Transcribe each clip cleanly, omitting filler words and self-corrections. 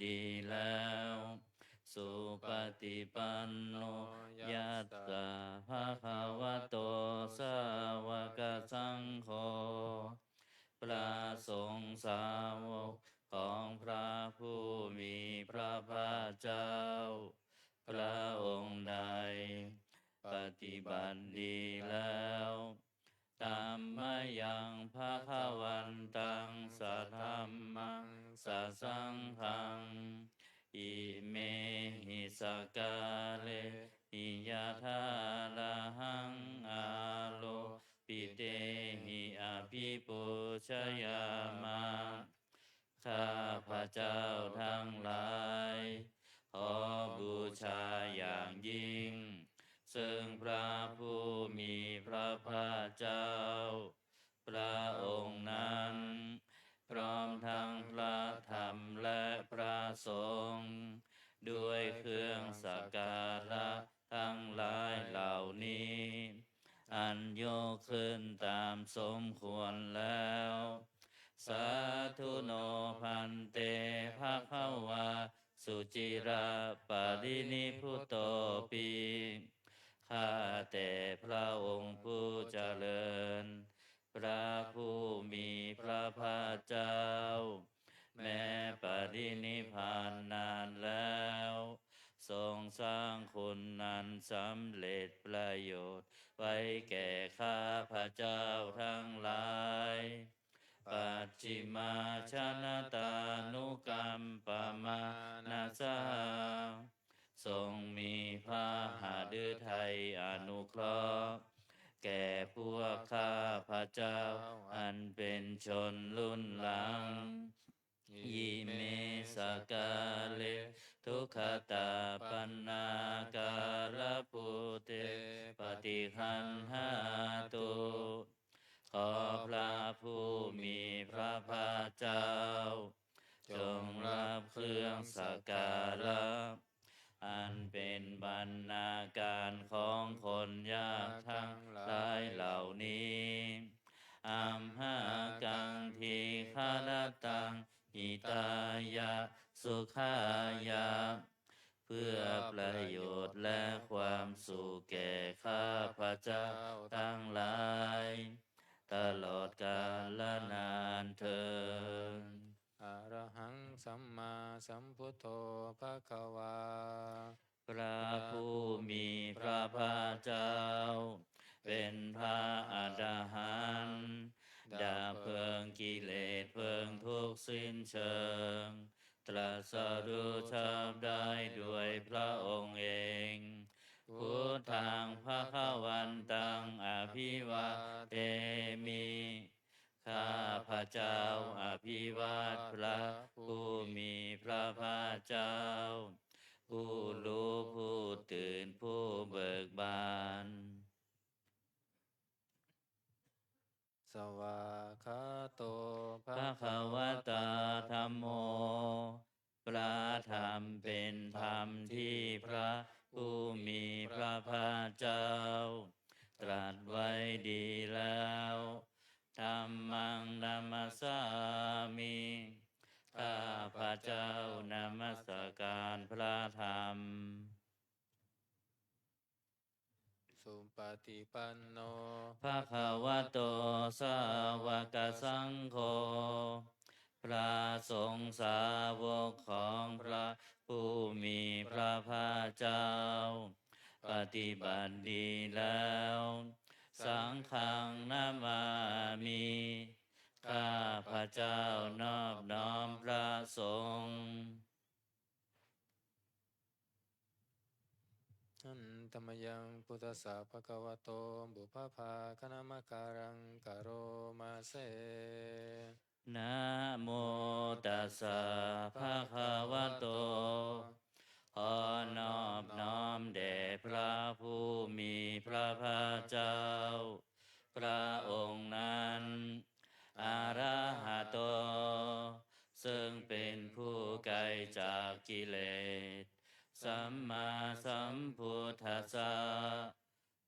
ดีแล้วสุปฏิปันโนยัสสะภะคะวะโตสาวกสังโฆพระสงฆ์สาวกของพระผู้มีพระภาคเจ้าพระองค์ใดปฏิบัติดีแล้วธัมมายังภะคะวันตังสัทธัมมังสัสสังฆังอิเมหิสกาเลหิยะถาระหังอาโลปิเตหิอภิปุชยามะข้าพระเจ้าทั้งหลายขอบูชาอย่างยิ่งซึ่งพระผู้มีพระภาคเจ้าพระองค์นั้นพร้อมทั้งพระธรรมและพระสงฆ์ด้วยเครื่องสักการะทั้งหลายเหล่านี้อันยกขึ้นตามสมควรแล้วสาธุโนพันเตภะคะวาสุจิราปรินิพพุตโตปิข้าแต่พระองค์ผู้เจริญพระผู้มีพระภาคเจ้าแม้ปรินิพพานนานแล้วทรงสร้างคุณนั้นสำเร็จประโยชน์ไว้แก่ข้าพระเจ้าทั้งหลายปัจฉิมาชนะตานุกรรมปมานาสาทรงมีพระหฤทัยอนุเคราะห์แก่พวกข้าพระเจ้าอันเป็นชนรุ่นหลังยิเมสกาเลทุกขตาปันนาการปุเตปฏิคันหาตุขอพระผู้มีพระภาคเจ้าจงรับเครื่องสักการะอันเป็นบรรณาการของคนยากทั้งหลายเหล่านี้อัมหากังทีฆารตังหิตายะสุขายะเพื่อประโยชน์และความสุขแก่ข้าพระเจ้าทั้งหลายตลอดกาลและนานเทอญอะระหังสัมมาสัมพุทโธภะคะวาพระผู้มีพระภาคเจ้าเป็นพระอรหันต์ดับเพลิงกิเลสเพลิงทุกข์สิ้นเชิงตรัสรู้ชอบได้ด้วยพระองค์เองพุทธังภควันตังอภิวาเทมิข้าพระเจ้าอภิวาทพระผู้มีพระภาคเจ้าผู้รู้ผู้ตื่นผู้เบิกบานสวากขาโตภะคะวะตาธัมโมพระธรรมเป็นธรรมที่พระผู้มีพระภาคเจ้าตรัสไว้ดีแล้วธัมมังนัมสสามิข้าพระเจ้านมัสการพระธรรมสุปฏิปันโนภะคะวะโตสาวกสังโฆพระสงฆ์สาวกของพระผู้มีพระภาคเจ้าปฏิบัติดีแล้วสังฆังนามามิข้าพระเจ้านอบน้อมพระสงฆ์อันตมยังพุทธสสะภะคะวะโตบุพพาคณมการังกโรมาเสนะโมตัสสะภะคะวะโตขอนอบน้อมแด่พระผู้มีพระภาคเจ้าพระองค์นั้นอะระหะโตซึ่งเป็นผู้ไกลจากกิเลสสัมมาสัมพุทธัสสะ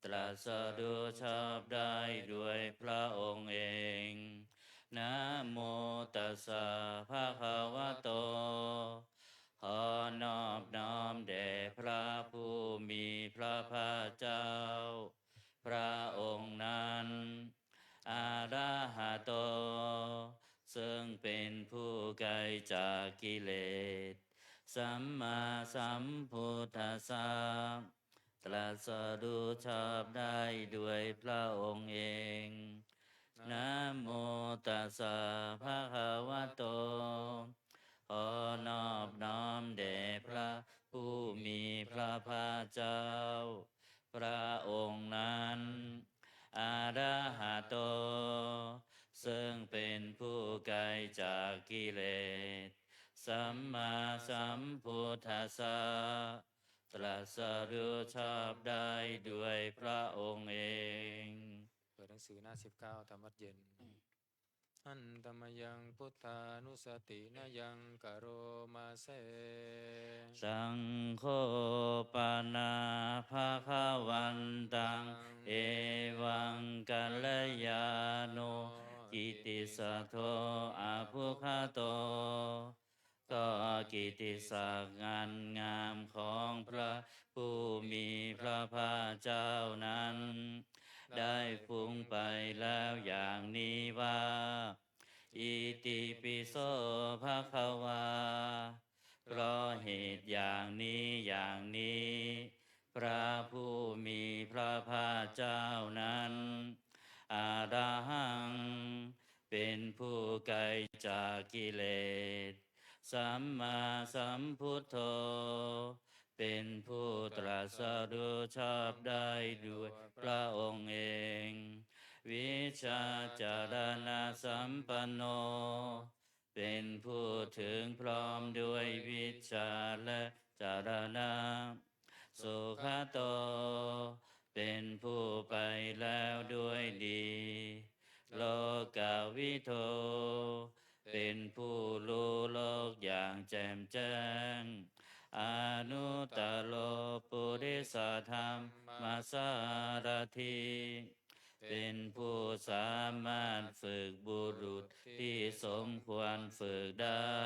ตรัสรู้ชอบได้ด้วยพระองค์เองนะโมตัสสะภะคะวะโต ระผู้มีพระภาคเจ้าพระองค์นั้นอะระหะโตซึ่งเป็นผู้ไกลจากกิเลสสัมมาสัมพุทธัสสะตรัสรู้ชอบได้ด้วยพระองค์เองนะโมตัสสะภะคะวะโตขอนอบน้อมแด่พระผู้มีพระภาคเจ้าพระองค์นั้นอะระหะโตซึ่งเป็นผู้ไกลจากกิเลสสัมมาสัมพุทธัสสะตรัสรู้ชอบได้ด้วยพระองค์เอง เปิดหนังสือหน้า19ธรรมวัดเย็นอันตมยังพุทธานุสตินายังกโรมาเส สังโฆปนาภาควันตังเอวังกัลยาโนกิติสัทโธอาภุคโตก็กิติศักดิ์งานงามของพระผู้มีพระภาคเจ้านั้นได้ฟุ้งไปแล้วอย่างนี้ว่าอิติปิโสภะคะวาเพราะเหตุอย่างนี้อย่างนี้พระผู้มีพระภาคเจ้านั้นอะระหังเป็นผู้ไกลจากกิเลสสัมมาสัมพุทโธเป็นผู้ตรัสรู้ชอบได้ด้วยพระองค์เองวิชาจารณะสัมปันโนเป็นผู้ถึงพร้อมด้วยวิชาและจารณะสุขโตเป็นผู้ไปแล้วด้วยดีโลกาวิโทเป็นผู้รู้โลกอย่างแจ่มแจ้งอนุตตโลปุริสธรรมสารถีเป็นผู้สามารถฝึกบุรุษที่สมควรฝึกได้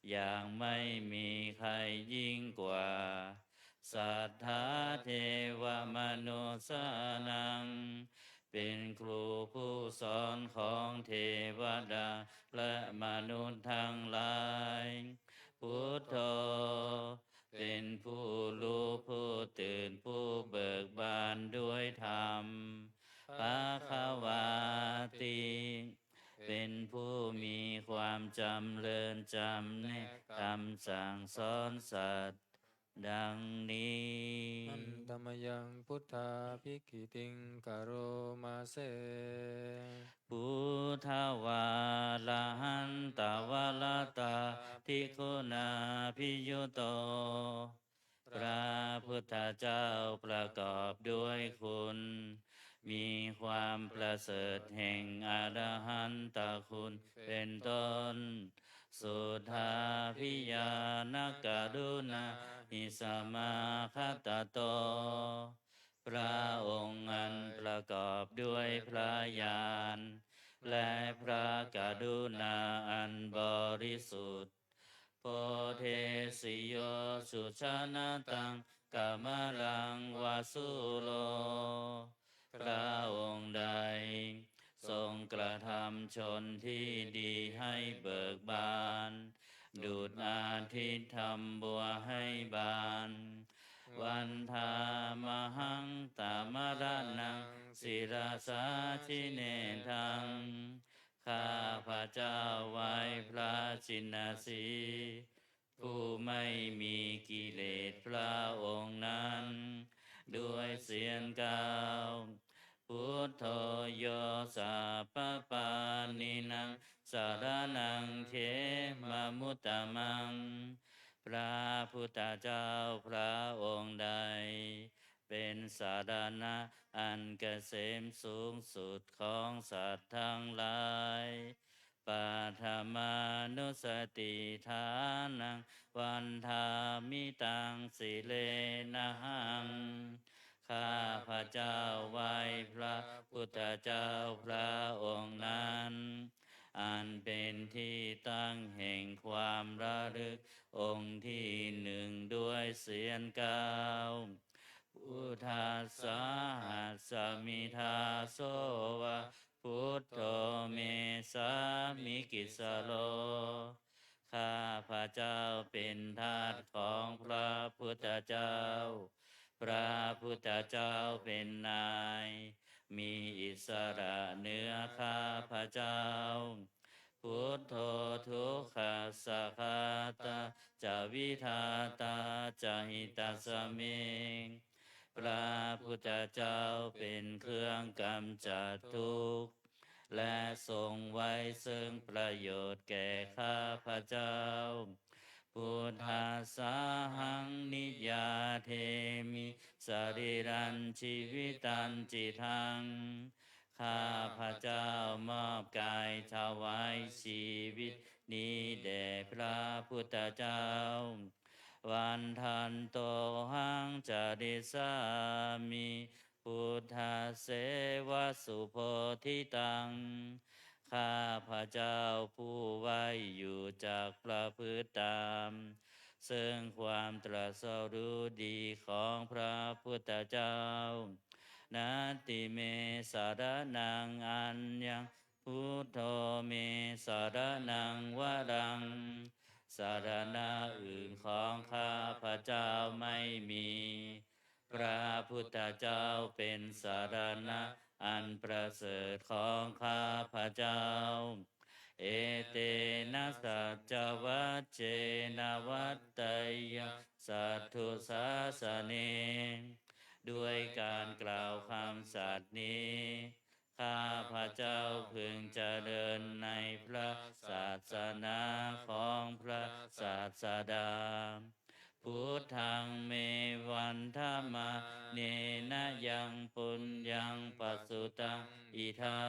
อย่างไม่มีใครยิ่งกว่าสัทธาเทวมนุสานังเป็นครูผู้สอนของเทวดาและมนุษย์ทั้งหลายพุทโธเป็นผู้รู้ผู้ตื่นผู้เบิกบานด้วยธรรมภาควาติเป็นผู้มีความจำเริญจำแนกคำสั่งสอนสัตว์ดังนี้ อันตมยังพุทธาภิกขิติงกโรมาเส พุทธวาลาหันตวาลตาทิคุณาพิยุโตพระพุทธเจ้าประกอบด้วยคุณมีความประเสริฐแห่งอรหันตคุณเป็นต้นสุทาพิยานกรุณาหิสมาคตโตพระองค์อันประกอบด้วยพระญาณและพระกรุณาอันบริสุทธิ์โพเทสิโยสุชานาตังกามลังวาสุโลพระองค์ใดทรงกระทำชนที่ดีให้เบิกบานดุจอาทิตย์ทำบัวให้บานวันธามหังตามรนังศิราสาชิเนทังข้าพระเจ้าไหว้พระชินสีผู้ไม่มีกิเลสพระองค์นั้นด้วยเสียงกล่าวพุทโธโยสัพพปานินังสารนังเขมมุตตมังพระพุทธเจ้าพระองค์ใดเป็นสารณะอันเกษมสูงสุดของสัตว์ทั้งหลายปัทมานุสติฐานังวันธามิตังสิเลนะหังข้าพระเจ้าไหว้พระพุทธเจ้าพระองค์นั้นอันเป็น ที่ตั้งแห่งความระลึกองค์ที่หนึ่งด้วยเสียงเก้าพุทธัสสะหัสสมิทาโสวะพุทโธเมสามิกิสโล ข้าพระเจ้าเป็นทาสของพระพุทธเจ้า พระพุทธเจ้าเป็นนาย มีอิสระเหนือข้าพระเจ้า พุทโธทุกขัสสะคาตาจะวิทาตาจะหิตาสมิง พระพุทธเจ้าเป็นเครื่องกำจัดทุกข์และทรงไว้ซึ่งประโยชน์แก่ข้าพระเจ้า พุทธัสสะหังนิยาเทมิสรีรันชีวิตันจิตัง ข้าพระเจ้ามอบกายถวายชีวิตนี้แด่พระพุทธเจ้า วันทันโตหังจาริสามิพุทธเสวสุโพธิตัง ข้าพระเจ้าผู้ไว้อยู่จากประพฤติตามซึ่งความตรัสรู้ดีของพระพุทธเจ้านาติเมสารนังอัญญังพุทโธเมสารนังวรัง สารณะอื่นของข้าพระเจ้าไม่มี พระพุทธเจ้าเป็นสารณะอันประเสริฐของข้าพระเจ้า เอเตนะสัจจวัจเจนะวัตตยสัทธุสาสเนด้วยการกล่าวคำสัตย์นี้ ข้าพระเจ้าพึงเจริญในพระศาสนาของพระศาสดา พุทธังเมวันธรรมะเนนะยังปุญญังปัสสุตังอิทา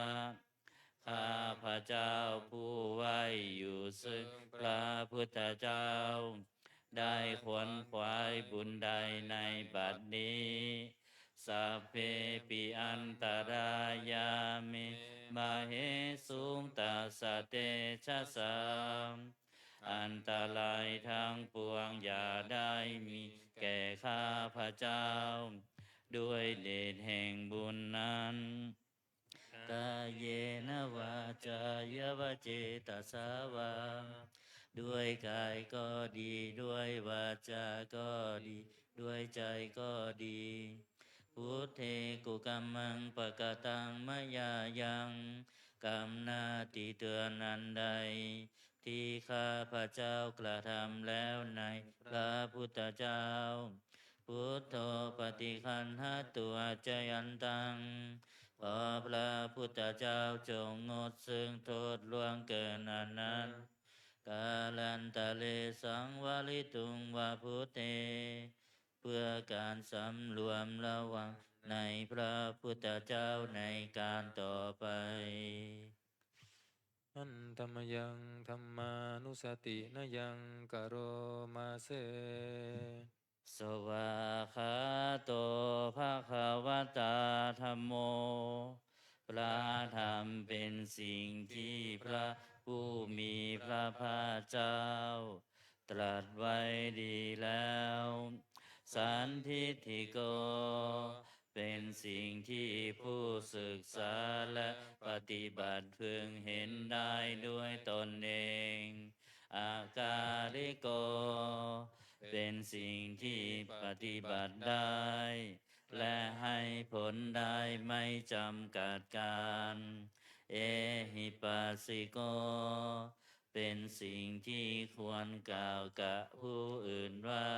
ข้าพระเจ้าผู้ไว้อยู่ซึ่งพระพุทธเจ้า ได้ขวนขวายบุญใดในบัดนี้สัพเพปิอันตรายามิมาเหสุงตัสสะเตชะสามอันตรายทั้งปวงอย่าได้มีแก่ข้าพระเจ้า ด้วยเดชแห่งบุญนั้นกายเยนะวาจายวเจตสาวาด้วยกายก็ดีด้วยวาจาก็ดีด้วยใจก็ดีพุทเทกุกัมมังปะกตังมะยายังกรรมหน้าที่เตือนอันใดที่ข้าพระเจ้ากระทำแล้วในพระพุทธเจ้าพุทโธปฏิคันหตัวจยันตังขอพระพุทธเจ้าจงงดซึ่งโทษล่วงเกินอันนั้นกาลันตะเลสังวลิตุงวาพุทเทเพื่อการสำรวมระวังในพระพุทธเจ้าในการต่อไปอันธรรมยังธรรมานุสตินยังกโรมาเส สวาคาโตภะคะวะตาธัมโมพระธรรมเป็นสิ่งที่พระผู้มีพระภาคเจ้า ตรัสไว้ดีแล้วสันทิฏฐิโกเป็นสิ่งที่ผู้ศึกษาและปฏิบัติพึงเห็นได้ด้วยตนเองอากาลิโกเป็นสิ่งที่ปฏิบัติได้และให้ผลได้ไม่จำกัดการเอหิปัสสิโกเป็นสิ่งที่ควรกล่าวกับผู้อื่นว่า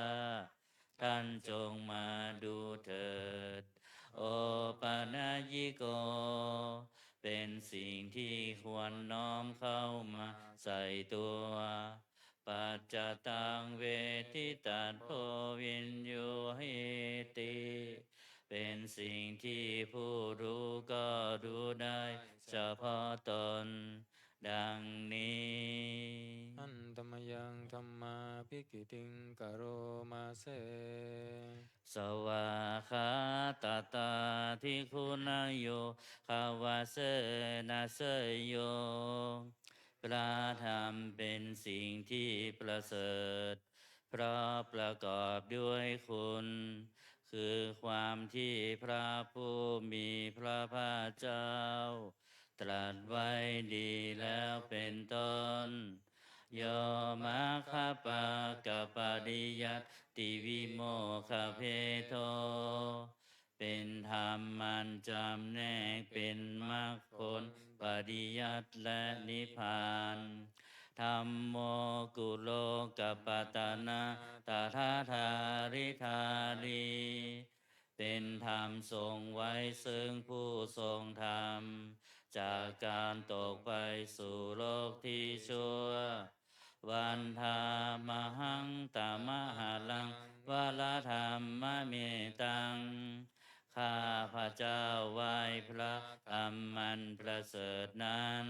ท่านจงมาดูเถิดโอปานายิโกเป็นสิ่งที่ควรน้อมเข้ามาใส่ตัวปัจจตังเวทิตัสโพวินโยหิติเป็นสิ่งที่ผู้รู้ก็รู้ได้เฉพาะตนดังนี้อันธรรมยังธรรมาภิกิติงกโรมาเส สวาคาตาตาทิคุณโยภาวะเสนาเสโยพระ ธรรมเป็นสิ่งที่ประเสริฐเพราะประกอบด้วยคุณ คือความที่พระผู้มีพระภาคเจ้า ตรัสไว้ดีแล้วเป็นต้น โยมัคคปะกะปริยัตติวิโมคขเพโท เป็นธรรมมันจำแนกเป็นมรรคผลปริยัติและนิพพานธัมโมกุโลกัปปตานาตถาธาริธารีเป็นธรรมทรงไว้ซึ่งผู้ทรงธรรม จากการตกไปสู่โลกที่ชั่ว วันธามหังตามหาลังวาลธรรมเมตัง ข้าพระเจ้าไหว้พระธรรมมันประเสริฐนั้น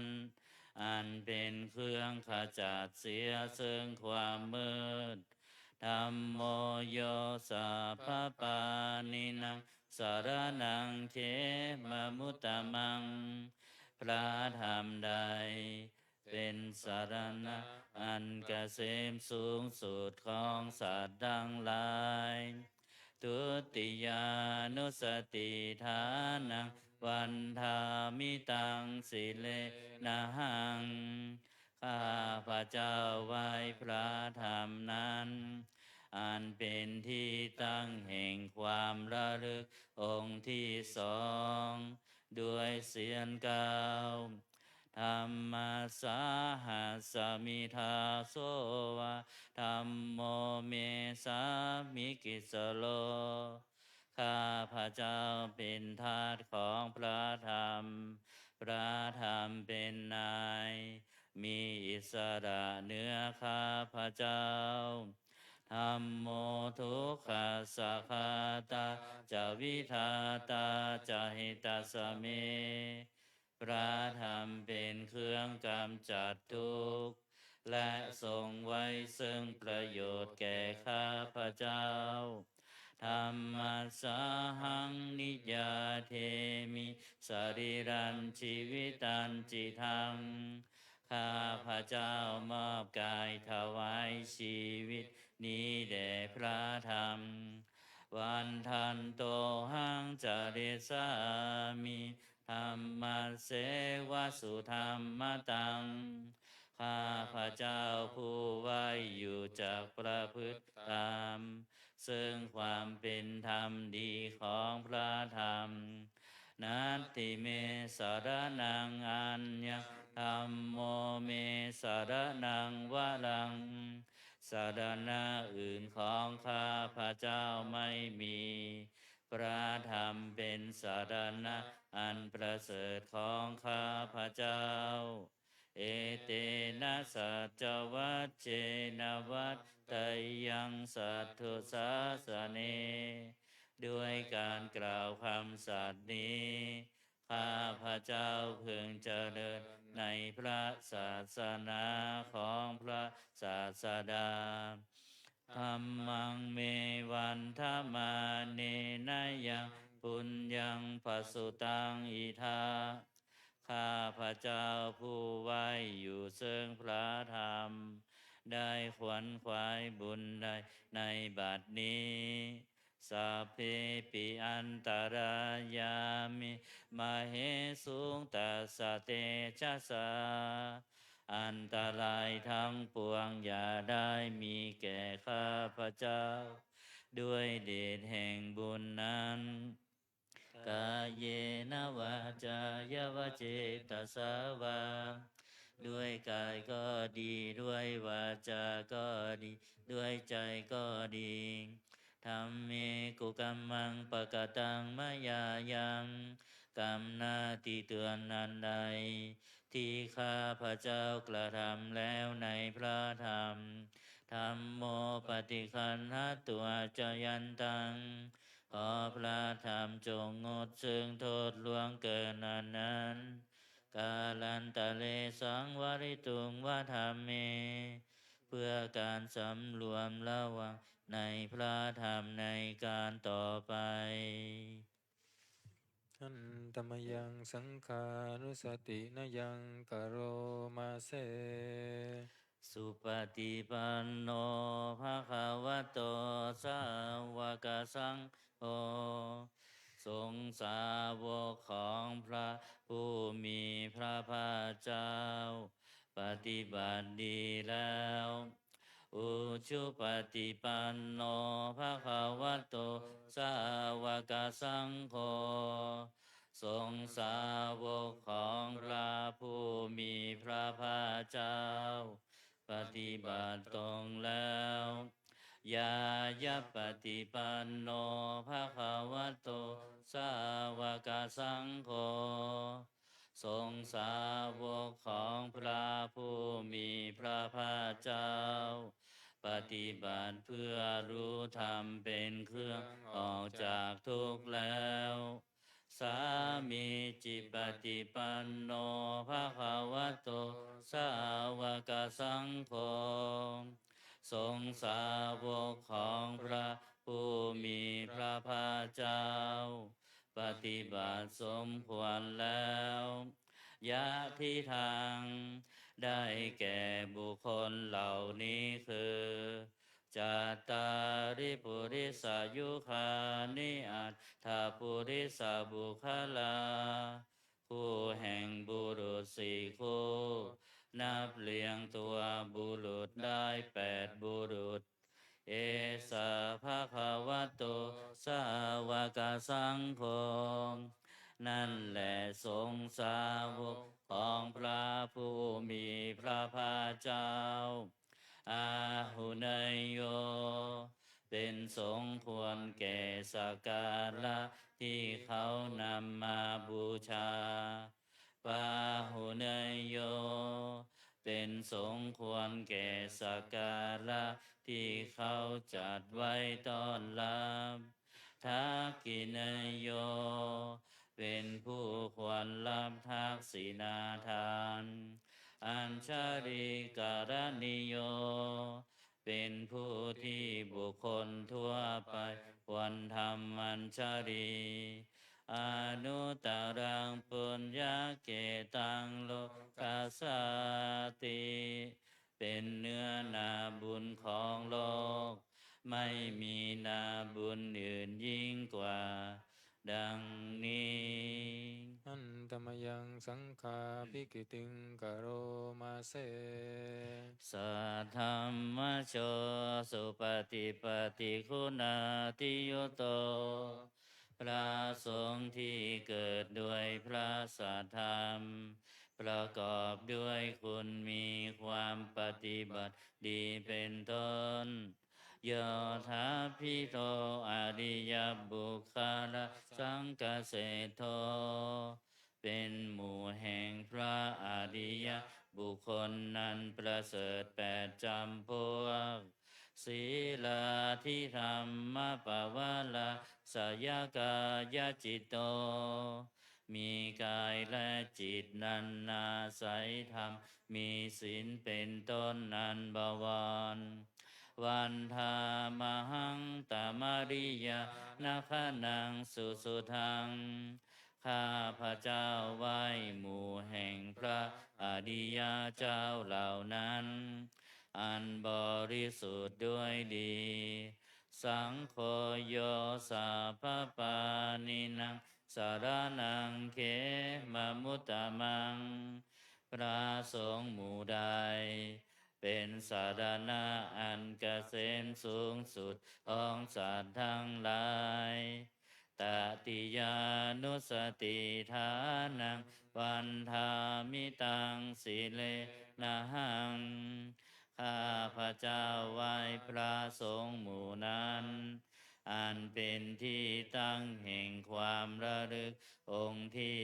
อันเป็นเครื่องขจัดเสียซึ่งความมืดธัมโมโยสัพพปานินังสารนังเขมมุตตมัง พระธรรมใดเป็นสารณะอันเกษมสูงสุดของสัตว์ทั้งหลายทุติยานุสติฐานังวันธามิตังสิเลนะหัง ข้าพระเจ้าไหว้พระธรรมนั้น อันเป็นที่ตั้งแห่งความระลึกองค์ที่สองด้วยเสียงกล่าวธรรมสาหัสมิทาโสวะธัมโมเมสามิกิสโล ข้าพระเจ้าเป็นทาสของพระธรรม พระธรรมเป็นนาย มีอิสระเหนือข้าพระเจ้าธัมโมทุกขัสสะคาตาจะวิทาตาจะหิตาสเม พระธรรมเป็นเครื่องกำจัดทุกข์และทรงไว้ซึ่งประโยชน์แก่ข้าพระเจ้าธรรมสาหังนิยาเทมิสรีรันชีวิตันจิทัง ข้าพระเจ้ามอบกายถวายชีวิตนี้แด่พระธรรม วันทันโตหังจาริสามิธรรมเสวสุธรรมตัง ข้าพระเจ้าผู้ไหวอยู่จากประพฤติตามซึ่งความเป็นธรรมดีของพระธรรมนัตติเมสารนังอัญญธัมโมเมสารนังวะลัง สารณะอื่นของข้าพระเจ้าไม่มี พระธรรมเป็นสารณะอันประเสริฐของข้าพระเจ้า เอเตนะสัจวัชเชนะวัตตยังสัทธุสาสเน ด้วยการกล่าวคำสัตย์นี้ ข้าพระเจ้าพึงเจริญในพระศาสนาของพระศาสดาธัมมังเมวันธมาเนนะยังปุญญังปสุตังอิทา ข้าพระเจ้าผู้ไหวอยู่ซึ่งพระธรรม ได้ขวนขวายบุญใดในบัดนี้สัพเพปิอันตรายามิมาเหสุงตัสสะเตชะสา อันตรายทั้งปวงอย่าได้มีแก่ข้าพระเจ้า ด้วยเดชแห่งบุญนั้นกายเยนะวาจายวเจตสาวา ด้วยกายก็ดีด้วยวาจาก็ดีด้วยใจก็ดีธัมเมกุกัมมังปะกะตังมะยายังกรรมหน้าที่เตือนนันใด ที่ข้าพระเจ้ากระทำแล้วในพระธรรมธัมโมปฏิคันหะตัวจยันตัง ขอพระธรรมจงงดซึ่งโทษล่วงเกินนั้นกาลันตะเลสังวริตุงวะธรรมเม เพื่อการสำรวมระวังในพระธรรมในการต่อไปอันตมยังสังขานุสตินยังกโรมาเซ สุปฏิปันโนภะคะวะโตสาวกสังโฆสงฆ์สาวกของพระผู้มีพระภาคเจ้าปฏิบัติดีแล้วอุชุปฏิปันโนภะคะวะโตสาวกสังโฆสงฆ์สาวกของพระผู้มีพระภาคเจ้าปฏิบัติตรงแล้วยายะปฏิปันโนภะคะวะโตสาวกสังโฆสงฆ์สาวกของพระผู้มีพระภาคเจ้าปฏิบัติเพื่อรู้ธรรมเป็นเครื่องออกจากทุกข์แล้วสามีจิปฏิปันโนภะคะวะโตสาวกสังโฆสงฆ์สาวกของพระผู้มีพระภาคเจ้าปฏิบัติสมควรแล้วยะที่ทางได้แก่บุคคลเหล่านี้คือจัตตาริปุริสายุคานิอัตถาปุริสาบุคลาคู่แห่งบุรุษสี่คู่นับเลียงตัวบุรุษได้8บุรุษเอสาภะคะวะโตสาวกสังโฆนั่นแหละสงฆ์สาวกของพระผู้มีพระภาคเจ้าอาหุเนยโยเป็นสงฆ์ควรแก่สักการะที่เขานำมาบูชาปาหุเนยโยเป็นสงฆ์ควรแก่สักการะที่เขาจัดไว้ต้อนรับทักกินยโยเป็นผู้ควรรับทักษิณาทานอัญชาริการณิโยเป็นผู้ที่บุคคลทั่วไปควรทำอัญชารีอนุตตรังปุญญาเกตังโลกัสสติเป็นเนื้อนาบุญของโลกไม่มีนาบุญอื่นยิ่งกว่าดังนี้อันตมยังสังฆาภิกิติงกโรมาเส สัทธัมมโชสุปฏิปฏิคุณาติยุโตพระสงฆ์ที่เกิดด้วยพระสัทธรรมประกอบด้วยคุณมีความปฏิบัติดีเป็นต้นโยธาพิโตอริยบุคลสังกเสโทเป็นหมู่แห่งพระอริยบุคคลนั้นประเสริฐ8จำพวกศีลาทิธรรมปวาลาสยกายจิตโตมีกายและจิตนันนาศัยธรรมมีศีลเป็นต้นนันบวรวันธามหังตามริยานาคนังสุสุทังข้าพระเจ้าไหว้หมู่แห่งพระอริยเจ้าเหล่านั้นอันบริสุทธิ์ด้วยดีสังโฆโยสาภปานินังสารนังเขมมุตตมังพระสงฆ์หมู่ใดเป็นสารณะอันเกษมสูงสุดของสัตว์ทั้งหลายตติยานุสติฐานังวันธามิตังสิเลนะหังข้าพระเจ้าไหว้พระสงฆ์หมู่นั้นอันเป็นที่ตั้งแห่งความระลึกองค์ที่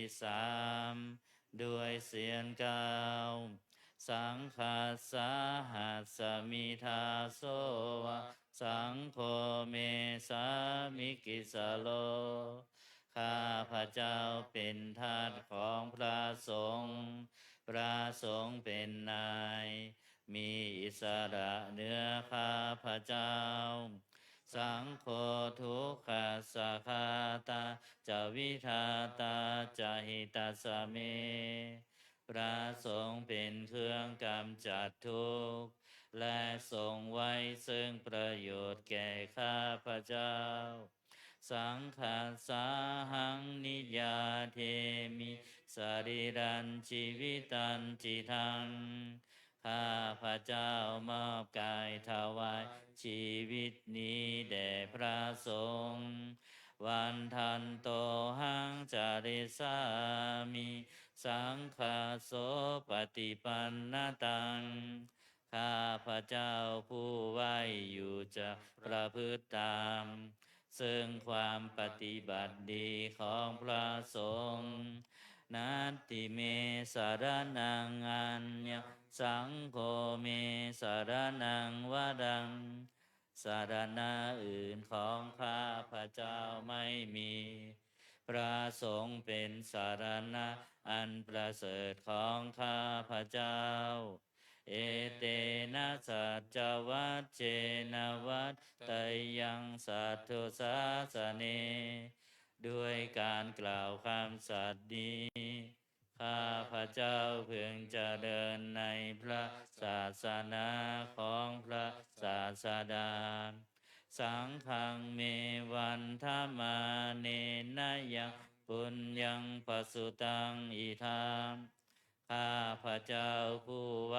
3ด้วยเสียงกล่าวสังฆาสาหัสมิทาโสวะสังโฆเมสามิกิสโลข้าพระเจ้าเป็นทาสของพระสงฆ์พระสงฆ์เป็นนายมีอิสระเหนือข้าพระเจ้าสังโฆทุกขัสสะคาตาจะวิทาตาจะหิตาสเม พระสงฆ์เป็นเครื่องกำจัดทุกข์และทรงไว้ซึ่งประโยชน์แก่ข้าพเจ้าสังฆาสาหังนิยาเทมิสรีรันชีวิตันจิทังข้าพระเจ้ามอบกายถวายชีวิตนี้แด่พระสงฆ์วันทันโตหังจาริสามิสังฆาโสปฏิปันนตังข้าพระเจ้าผู้ไหวอยู่จะประพฤติตามซึ่งความปฏิบัติดีของพระสงฆ์นัตติเมสารนังอัญญสังโฆเมสารนังวรังสารณะอื่นของข้าพระเจ้าไม่มีพระสงฆ์เป็นสารณะอันประเสริฐของข้าพระเจ้าเอเตนะสัจจวัชเชนะวัตไตยังสัทธุสาสเนด้วยการกล่าวคำสัตย์นี้ข้าพระเจ้าพึงเจริญในพระศาสนาของพระศาสดาสังฆังเมวันธรรมาเนนะยังปุญญังปสุตังอิทามข้าพระเจ้าผู้ไหว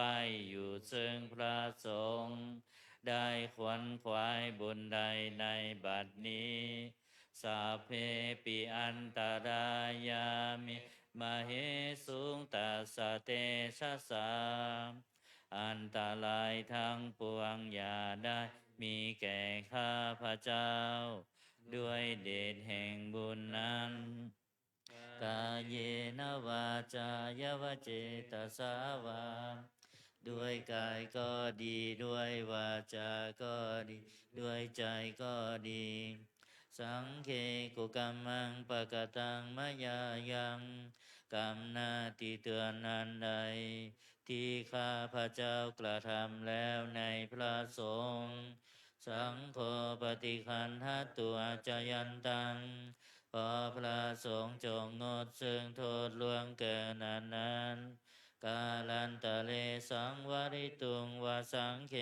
อยู่ซึ่งพระสงฆ์ได้ขวนขวายบุญใดในบัดนี้สัพเพปิอันตรายามิมเหสุงตัสสะเตชะสาอันตรายทั้งปวงอย่าได้มีแก่ข้าพระเจ้าด้วยเดชแห่งบุญนั้นกายเยนวาจายวเจตสาวาด้วยกายก็ดีด้วยวาจาก็ดีด้วยใจก็ดีสังเคกุกัมมังปะกตังมยายังกรรมหน้าที่เตือนอันใดที่ข้าพระเจ้ากระทำแล้วในพระสงฆ์สังโฆปฏิคันหตัวจยันตังขอพระสงฆ์จงงดซึ่งโทษล่วงเกินอันนั้นกาลันตะเลสังวริตุงวาสังเค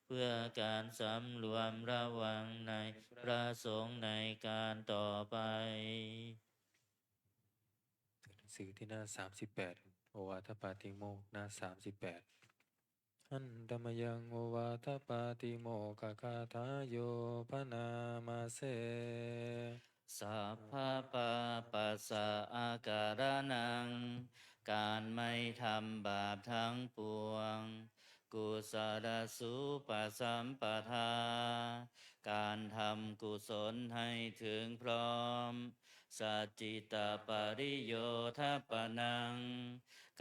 เพื่อการสำรวมระวังในพระสงฆ์ในการต่อไปหนังสือที่หน้า38โอวาทปาติโมกข์หน้า38อันตมยังโอวาทปาติโมกขคาถาโยพนามาเส สัพพะปะปัสสะอาการนังการไม่ทำบาปทั้งปวงกุศลสุปสัมปทาการทำกุศลให้ถึงพร้อมสัจจิตาปริโยทัปปนัง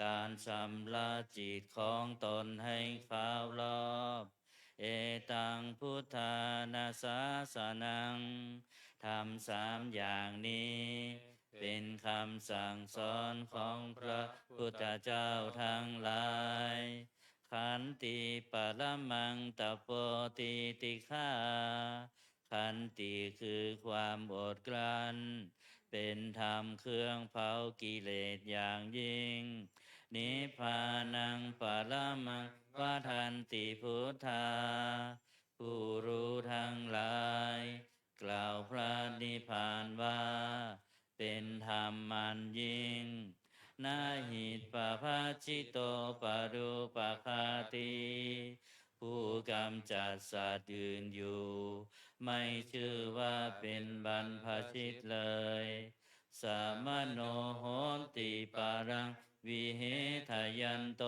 การชำระจิตของตนให้ขาวรอบเอตังพุทธานาสาสนังทำ3อย่างนี้เป็นคำสั่งสอนของพระพุทธเจ้าทั้งหลายขันติปรมังตโปติติฆาขันติคือความอดกลั้นเป็นธรรมเครื่องเผากิเลสอย่างยิ่งนิพพานังปรมังวะทันติพุทธาผู้รู้ทั้งหลายกล่าวพระนิพพานว่าเป็นธรรมมันยิ่งนาหิตปภาชิโตปรูปคาติผู้กำจัดสัตว์อื่นอยู่ไม่ชื่อว่าเป็นบรรพชิตเลยสามโนโหติปารังวิเหทยันโต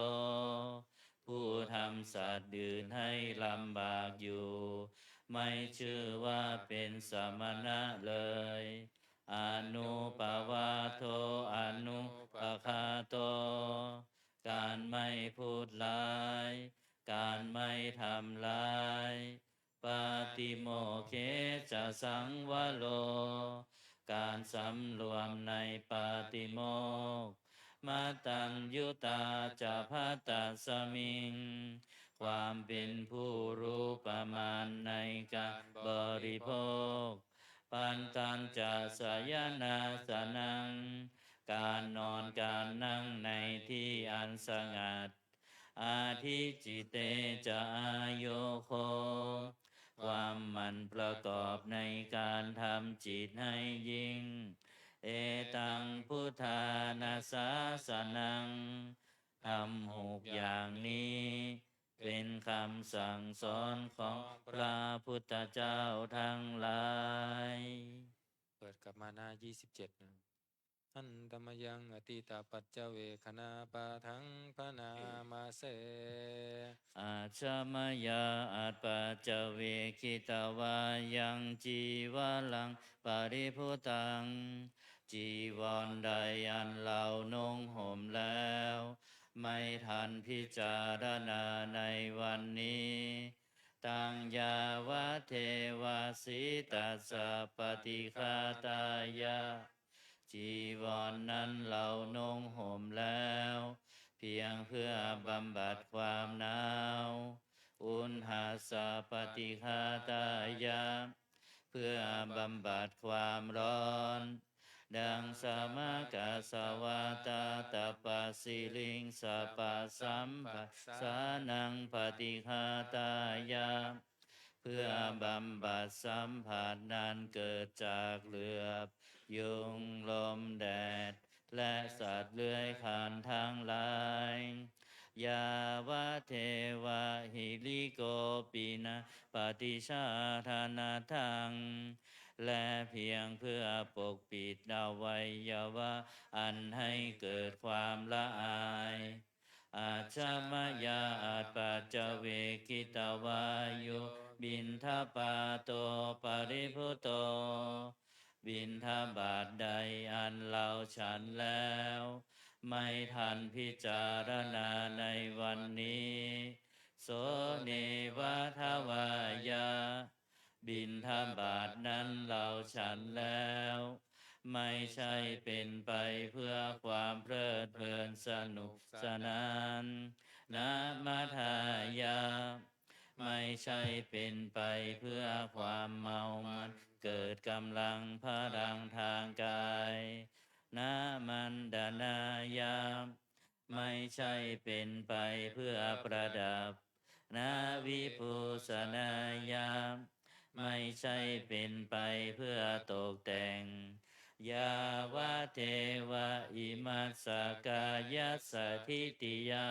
ผู้ทำสัตว์อื่นให้ลำบากอยู่ไม่ชื่อว่าเป็นสมณะเลยอนุปวาโทอนุปคาโตการไม่พูดร้ายการไม่ทำร้ายปาติโมกเขจะสังวโลการสำรวมในปาติโมกข์มาตัญยุตาจะพัตตสมิงความเป็นผู้รู้ประมาณในการบริโภคปันตัญจะสยนาสนัง การนอนการนั่งในที่อันสงัดอาทิจิเตจะอาโยโคความหมันประกอบในการทำจิตให้ยิ่งเอตังพุทธานาสาสนังทำหกอย่างนี้ เป็นคำสั่งสอนของพระพุทธเจ้าทั้งหลาย เปิดกลับมาหน้า27นะอันตมยังอติตาปัจเจเวคณาปาทังพนามาเส อาชมยาอัตปัจจเวคิตวายังจีวลังปริพุตังจีวรใดอันเรานุ่งห่มแล้ว ไม่ทันพิจารณาในวันนี้ตังยาวะเทวาสิตัสสะปฏิฆาตายะจีวรนนั้นเรานุ่งห่มแล้ว เพียงเพื่อบำบัดความหนาวอุณหาสาปฏิฆาตายะเพื่อบำบัดความร้อนดังสมากาสวาตาตาปสิลิงสปะสัมปัสสานังปฏิฆาตายะเพื่อบำบัดสัมผัสนั้นเกิดจากเหลือบยุงลมแดดและสัตว์เลื้อยคลานทั้งหลายยาวะเทวะหิริโกปินะปฏิชาธานาทังและเพียงเพื่อปกปิดอวัยวะอันให้เกิดความละอายอาชมยาอัตปัจจเวกิตวายุบินทปาโตปริพุโตบิณฑบาตใดอันเราฉันแล้ว ไม่ทันพิจารณาในวันนี้โสเนวะทวายาบิณฑบาตนั้นเราฉันแล้ว ไม่ใช่เป็นไปเพื่อความเพลิดเพลินสนุกสนานนะมัทายาไม่ใช่เป็นไปเพื่อความเมามันเกิดกำลังพลังทางกายนะมันดานายาไม่ใช่เป็นไปเพื่อประดับนะวิภูสนายาไม่ใช่เป็นไปเพื่อตกแต่งยาวะเทวะอิมัสสกายสสถิติยา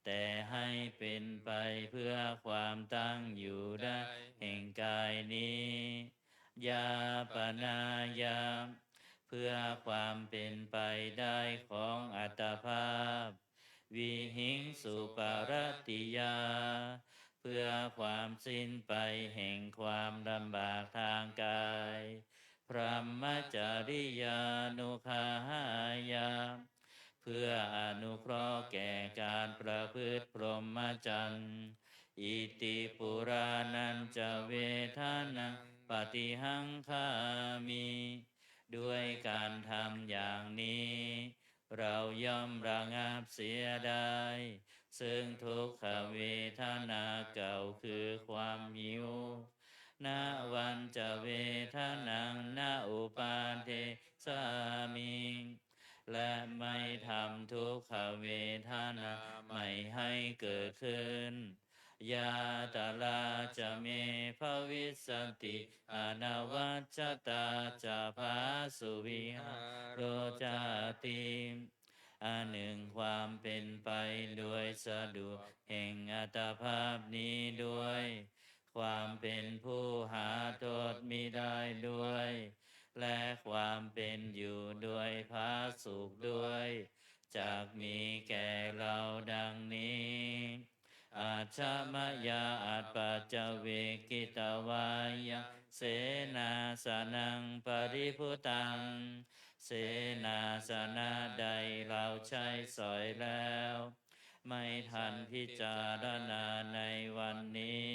แต่ให้เป็นไปเพื่อความตั้งอยู่ได้แห่งกายนี้ยาปนายาเพื่อความเป็นไปได้ของอัตภาพวิหิงสุปารติยาเพื่อความสิ้นไปแห่งความลำบากทางกายพรหมจริยานุคาหายาเพื่ออนุเคราะห์แก่การประพฤติพรหมจรรย์อิติปุรานันจะเวทานังปฏิหังคามิด้วยการทำอย่างนี้ เราย่อมระงับเสียได้ซึ่งทุกขเวทนาเก่าคือความหิวนาวันจะเวทนังนาอุปาเทสามิและไม่ทำทุกขเวทนาไม่ให้เกิดขึ้นยาตาลาจะเมภวิสสติอนวัจจตาจะภาสุวิหารโรจาติอันหนึ่งความเป็นไปโดยสะดวกแห่งอัตภาพนี้ด้วยความเป็นผู้หาโทษมิได้ด้วยและความเป็นอยู่ด้วยพระสุขด้วยจากมีแก่เราดังนี้อาชมยาอัตปัจจเวกิตวายะเสนาสนังปริพุตังเสนาสนะใดเราใช้สอยแล้วไม่ทันพิจารณาในวันนี้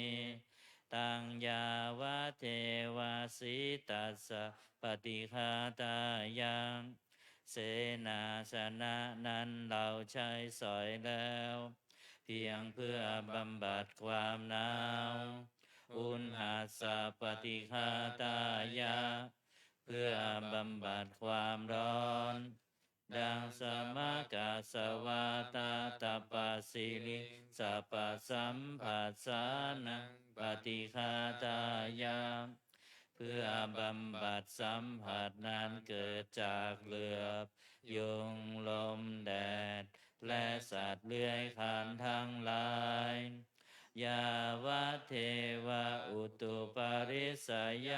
ตังยาวะเทวาสิตัสสะปฏิฆาตายังเสนาสนะนั้นเราใช้สอยแล้วเพียงเพื่อบำบัดความหนาวอุณหาสะปฏิฆาตายะเพื่อบำบัดความร้อน ดังสมกาสวาตาตปัสสิลิสัพพสัมผัสสานังปฏิฆาตายาเพื่อบำบัดสัมผัสนั้นเกิดจากเหลือบยุงลมแดดและสัตว์เลื้อยคลานทั้งหลายยาวะเทวะอุตุปาริสย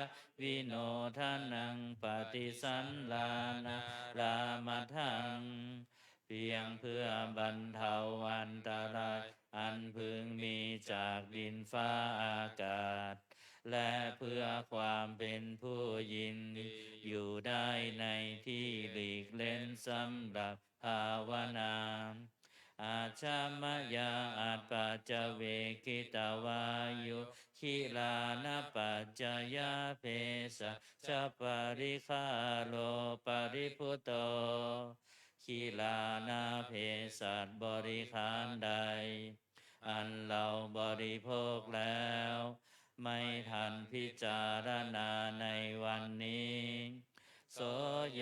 วิโนทานังปฏิสันลานาลามทังเพียงเพื่อบรรเทาอันตรายอันพึงมีจากดินฟ้าอากาศและเพื่อความเป็นผู้ยินดีอยู่ได้ในที่หลีกเล่นสำหรับภาวนาอาชามยาอาจปัจจเวกิตาวายุขิลานะปัจจยาเพสะชะปริคาโลปริพุตโตขีลานาเพสัตบริขารใดอันเราบริโภคแล้วไม่ทันพิจารณาในวันนี้โส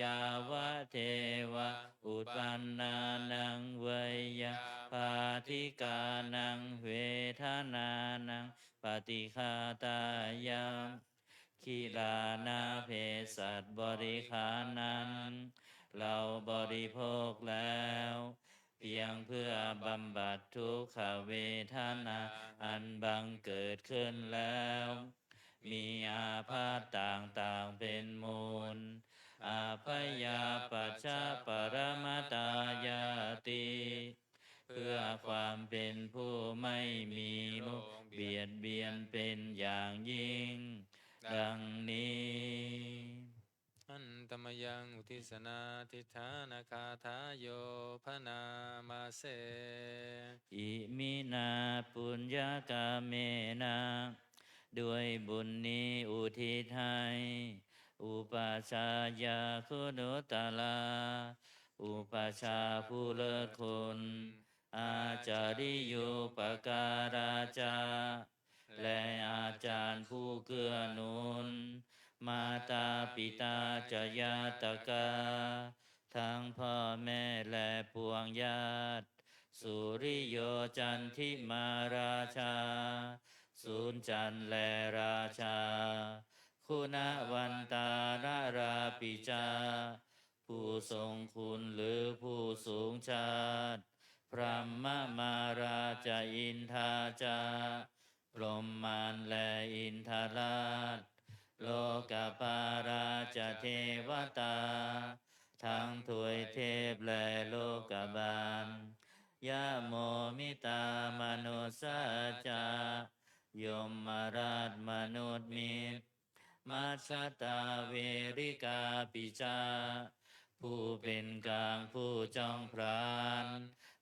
ยาวะเทวะอุปปันนานังเวยาปาทิกานังเวทนานังปฏิฆาตายาขีลานาเพสัตบริขารนั้นเราบริโภคแล้วเพียงเพื่อบำบัดทุกขเวทนาอันบังเกิดขึ้นแล้วมีอาพาธต่างๆเป็นมูลอาพยาปัชชะปรมาตายาติเพื่อความเป็นผู้ไม่มีโรคเบียดเบียนเป็นอย่างยิ่งดังนี้อันตมยังอุทิศนาทิฏฐานาคาทาโยพนามาเส อิมินาปุญญากาเมนะด้วยบุญนี้อุทิศให้อุปชายาคุณุตลาอุปชาผู้เลิศคุณอาจาริโยปการาจาและอาจารย์ผู้เกื้อหนุนมาตาปิตาจยาตกาทั้งพ่อแม่และปวงญาติสุริโยจันทิมาราชาสุนจันทร์และราชาคุณวันตาราราปิจาผู้ทรงคุณหรือผู้สูงชาติพระมมาราชอินทาจาพรหมานและอินทราชโลกปาราชเทวตาทั้งถวยเทพและโลกบาลยะโมมิตามนุสสาจายมมาราชมนุษย์มิตรมัชฌตาเวริกาปิจาผู้เป็นกลางผู้จ้องพราน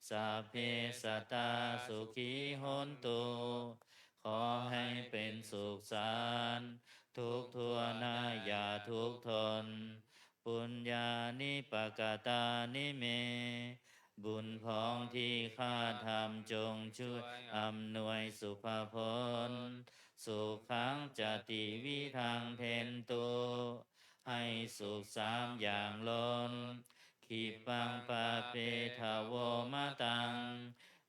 สัพเพสัตตาสุขีโหนตุขอให้เป็นสุขสันต์ทุกทั่วหน้าอย่าทุกข์ทนปุญญานิปกตานิเมบุญพ้องที่ข้าทำจงช่วยอำนวยสุภผลสุขังจติวิทังเพนตุให้สุขสามอย่างล้นขีปังปะเปทะโวมะตัง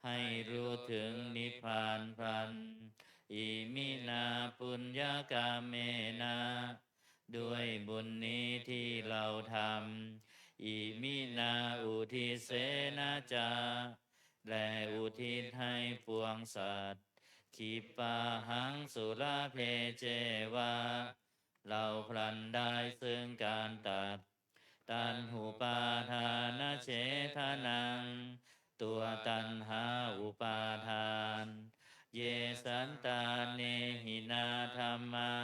ให้รู้ถึงนิพพานพลันอิมินาปุญญากาเมนะด้วยบุญนี้ที่เราทำอิมินาอุทิเสนาจาและอุทิศให้ปวงสัตว์ขีปาหังสุราเพเจวาเราพลันได้ซึ่งการตัดตันหูปาทานเฉทนังตัวตันหาอุปาทานเยสันตาเนหินาธรรมา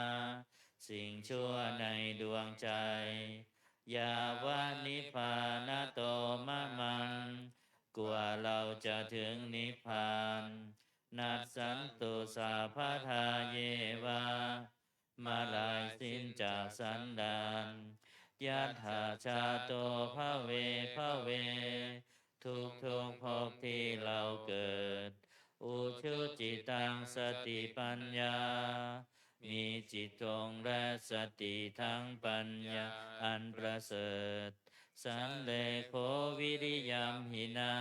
สิ่งชั่วในดวงใจยาวานิพพานโตมะมังกว่าเราจะถึงนิพพานนัสสันตุสาพาทาเยวามาลายสิ้นจากสันดานยัตถาชาโตภะเวภะเวทุกภพที่เราเกิดอุชุจิตังสติปัญญามีจิตตรงและสติทั้งปัญญาอันประเสริฐ สันเลโควิริยมหินา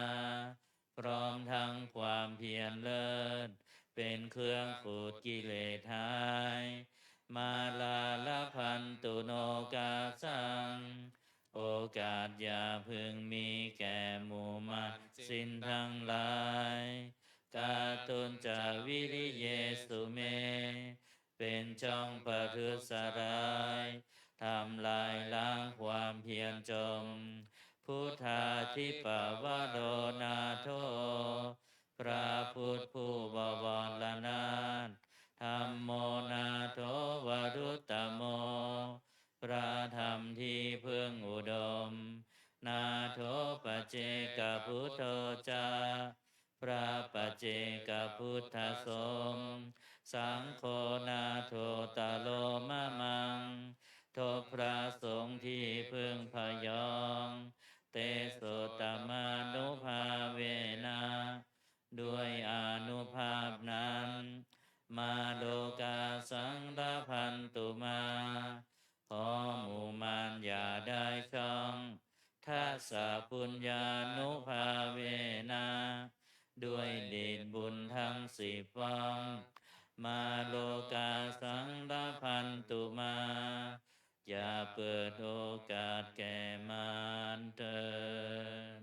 พร้อมทั้งความเพียรเลิศเป็นเครื่องขูดกิเลสหาย มาลาลพันตุโนกาสัง โอกาสอย่าพึงมีแก่หมู่มนุษย์สิ้นทั้งหลาย กาตุนจากวิริเยสุเม เป็นช่องประทุษร้ายทำลายล้างความเพียรจม พุทธาทิปวโรนาโท พระพุทธผู้บวรนาถธัมโมนาโทวรุตตโม พระธรรมที่พึ่งอุดม นาโถปเจกพุทโธจา พระปัจเจกพุทธสงฆ์สังโฆนาโถตโลมะมังโทพระสงฆ์ที่พึ่งพยองเตโสตมานุภาเวนะด้วยอานุภาพนั้น มาโลกาสังฆพันตุมาขอหมู่มารอย่าได้ช่องทัสสะปุญญานุภาเวนะด้วยเดชบุญทั้งสิบว่างมาโลกาสังฆพันตุมาอย่าเปิดโอกาสแก่มารเถิด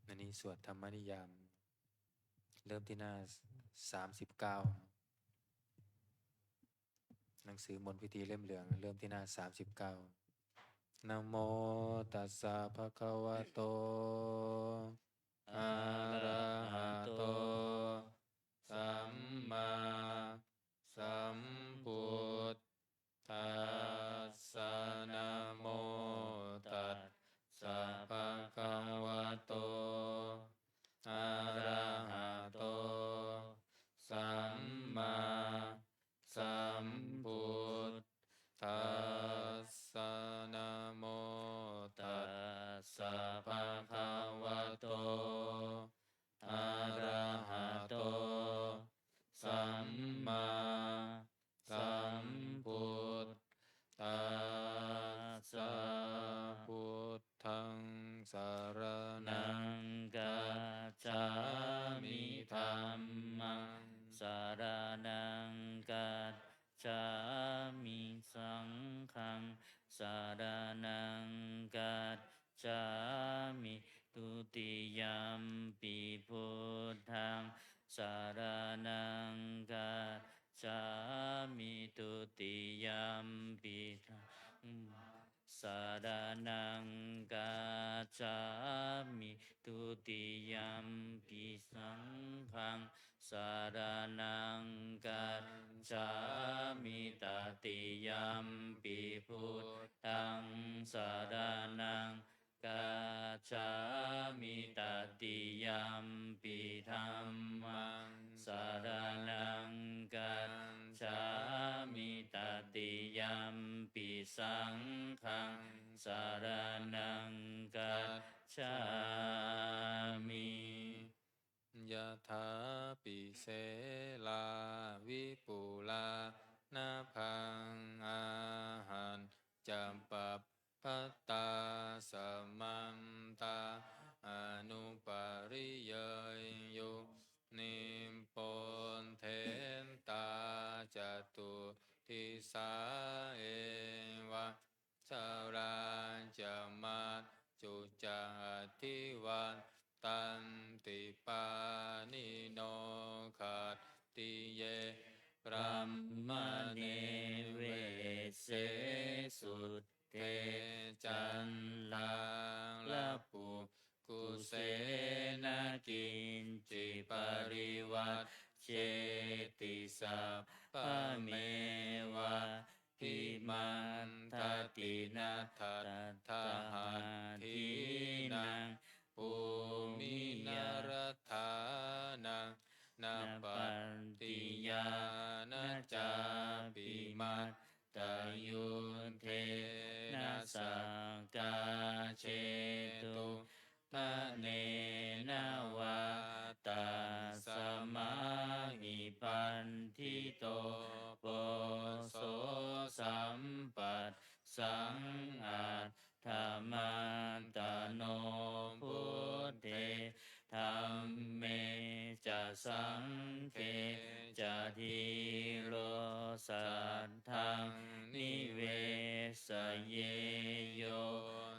อันนี้สวดธรรมนิยาม เริ่มที่หน้า39หนังสือมนต์พิธีเล่มเหลืองเริ่มที่หน้า39นะโมตัสสะภะคะวะโตอะระหะโตสัมมาสัมพุทธัสสะนะโมตัสสะภะคะวะโตอะระหะโตสัมมาสัมพุทธัสสะนะโมตัสสะภะคะวะโตอะระหะโตสัมมาสัมพุทธัสสะพุทธังสรณั นั ง งกัจฉามิธัมมังสารนังกัจฉามิสังฆังสารนังกัจฉามิทุติยมปิพุทธังสารนังกัจฉามิทุติยมปิธัง สารนังกัจฉามิทุติยมปิสังฆังสารนังกัจฉามิตติยมปิพุทธังสารนังกัจฉามิตติยมปิธัมมังสารนังกัจฉามิตติยมปิสังฆังสารนังกัจฉามิ ยะถาปิเสลาวิปุลานาพังอาหันจัมปปพัตตาสมัมตาอนุปาริยยุนิมปนเทนตาจตุทิสาเอวะสาราจามาจุจาทิวันตันติปานิโนขัตติเยพระมเน เวเสสุทเทจันลังละปุกุเสนากินจิปริวัตเชติสัพพะเมวะทิมันทตินาทัตถาทีนังภูมินารธานังนาปันติยานาจาปิมัตตายุเทนะสังกาเชตุทะเนนะวาตาสมาหิปันทิโตโปโสสัมปัสสังอา สังเกจทิโลสัทธังนิเวสเยโย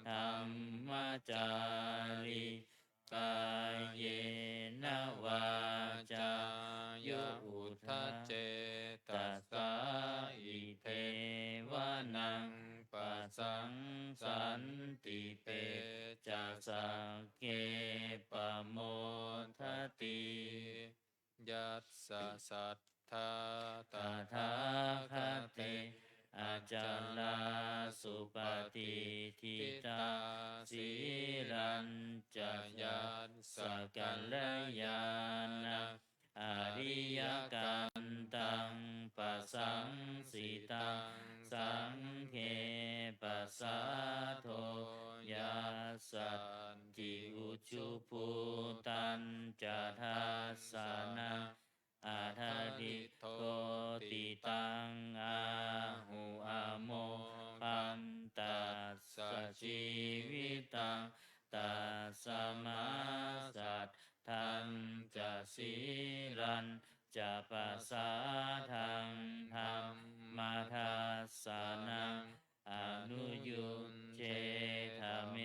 ธัมมจาริกายเยนะวาจาโยอุทธัจเจตัสสะอิเทวะนังปัสสังสันติเตจักสังเกปโมทติยัสสะสัทธาต ตถาคเตอาจาลาสุปฏิทิตาสีรัญจะยัสสกัลยาณะอริยกันตังปัสสังสิตังสังเขปัสสะโทยัสสะจิอุจุภูตัญจะทัสสะนะอาทาดิโทติตังอาหุอาโมพันตัสสะชีวิตังตัสสมาสัทธันจะสีรันจะปัสสาทังธรรมทัสสะนังอนุยุนเชทะเม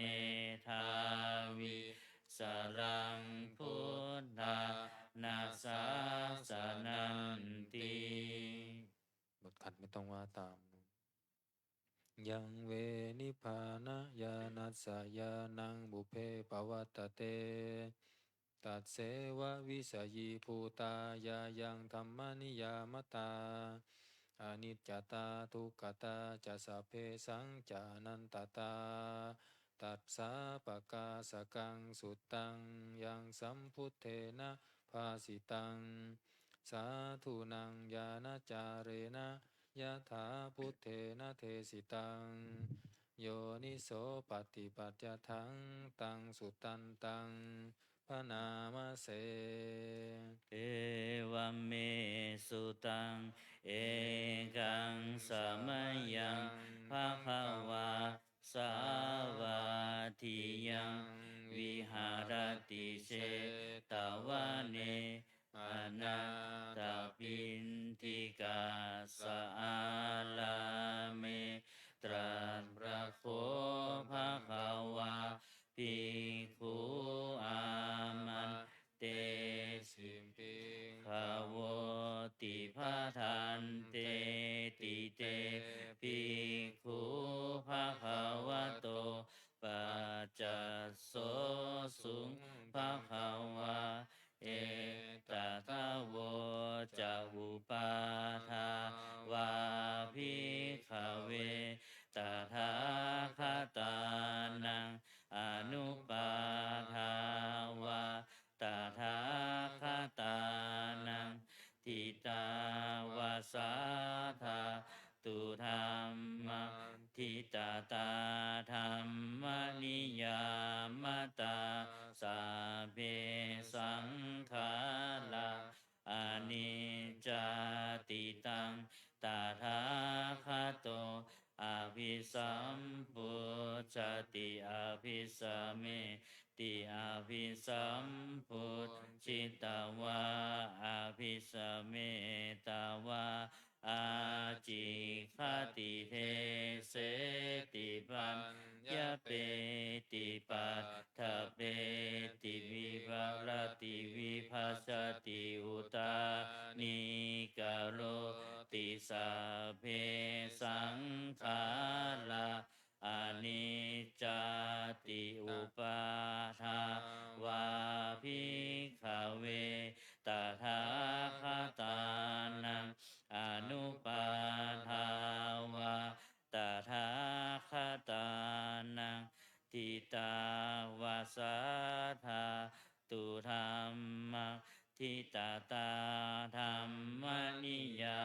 ทาวิสรังพุทธานาสาสนันติบทขัดไม่ต้องว่าตาม ยังเวนิพพานญาณัสสะญาณังบุพเพปวัตเตตัดเสวะวิสยีภูตายายังธรรมนิยามตาอนิจจตาทุกขตาจะสัพเพสังจานันตตาตัสสะปะกาสกังสุตตังยังสัมพุทเทนะภาสิตังสาธุนังญาณจาเรนะยะถาพุทเทนะเทสิตังโยนิโสปฏิปัจจทังตังสุตันตังพระนามเส เอวัมเมสุตังเอกังสมยังภะคะวาสาวาทิยังวิหารติเชตวะเนอนัตตปินทิกาสอาลาเมตรัสพระโคภะคะวาภิกขุอามันเตสิมปิขโวติภาทันเตติเตภิกขุภะคะวะโตปัจจัสโสสุงภะคะวาเอตตะโวจะอุปาทาวาภิกขเวตถาคตานังอนุปาทาวาตถาคตานังทิตาวาสาธาตุธรรมทิตาตาธรรมนิยามตาสาเพสังขาราอนิจจติตังตถาคโตอภิสัมพุชติอภิสัมเมติอภิสัมพุชิตวาอภิสัมเมตวาอาจิคติเทเสติปัญญาเปติปัฏฐเปติวิภารติวิภัสสติอุตานิกาโลติสัพเพสังขาราอนิจจติอุปาทาวาภิกขเวตถาคตานังอนุปาทาวาตถาคตานังทิตาวาสาธาตุธรรมทิตาตาธรรมนิยา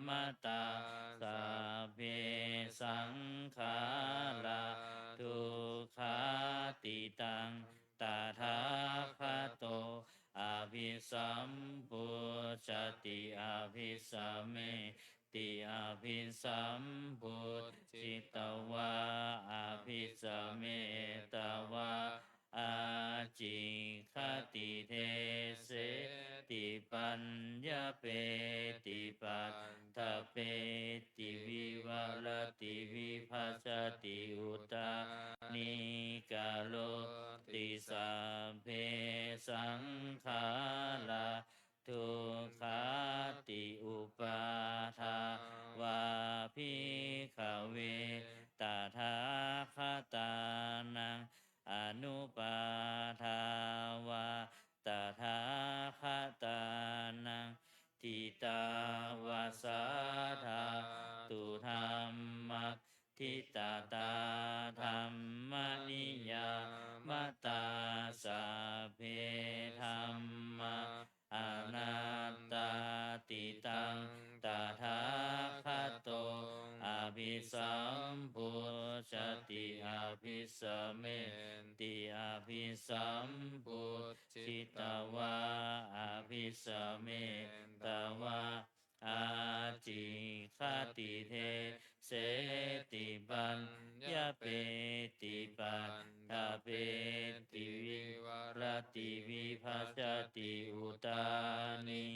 มตาสาเพสังขาราทุกขาติตังตถาคโตอภิสัมพุชติอภิสัมเมติอภิสัมพุจิตวาอภิสัมเมตวาอาจิคติเทเส ติปัญญาเปติปัตถเปติวิวัรติวิภัสสติอุตตานิกาโลติสัพเพสังขาราทุกขาติอุปาทาวาภิกขเวตถาคตานังอนุปาทาวาตถาคตานังทิตาวาสาธาตุธัมมักทิตาตาธัมมนิยามตาสัพเพธัมมาอนัตตาติตังตถาคตโตอภิสัมพุชติอภิสเมติอภิสัมพุชิตวาอภิสเมตวาอาจิคติเทเสติปัญญาเปติปัตถเปติวิวัรติวิภัสสติอุตตานิ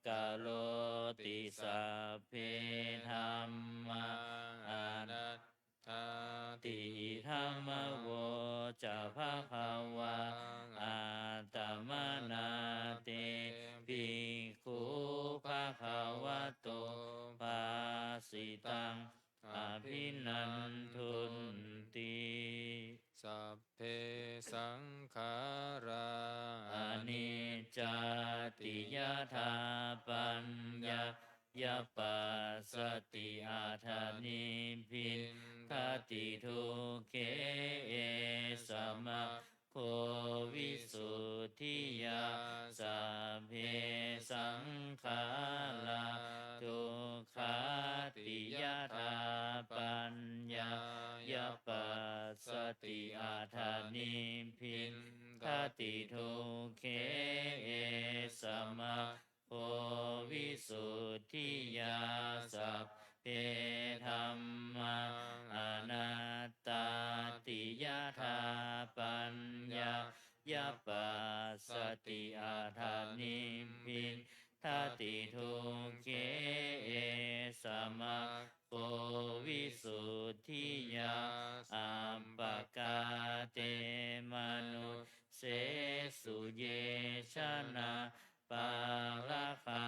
กาโลติสัพเพธัมมาอนัตถาติธัมมโวจะภะคะวะอาตมนาเตภิกขุภะคะวะโตภาสิตังอภินันทุนติสัพเพสังขาราอนิจจติยถาปัญญายปัสสติอาทานิพินคติทุกเขเอสมะโควิสุทธิยาสัพเพสังขาราทุกขาติยถาปัญญายปัสสติอาทานิพินคติทุกเขเอสมะโควิสุทธิยาสัพเพธัมมังอนัตตาติยถาปัญญายปัสสติอาทานิพินทติทุกเขเอสมะโควิสุทธิยาอัปปกาเตมนุเสสุเยชนะปาราคา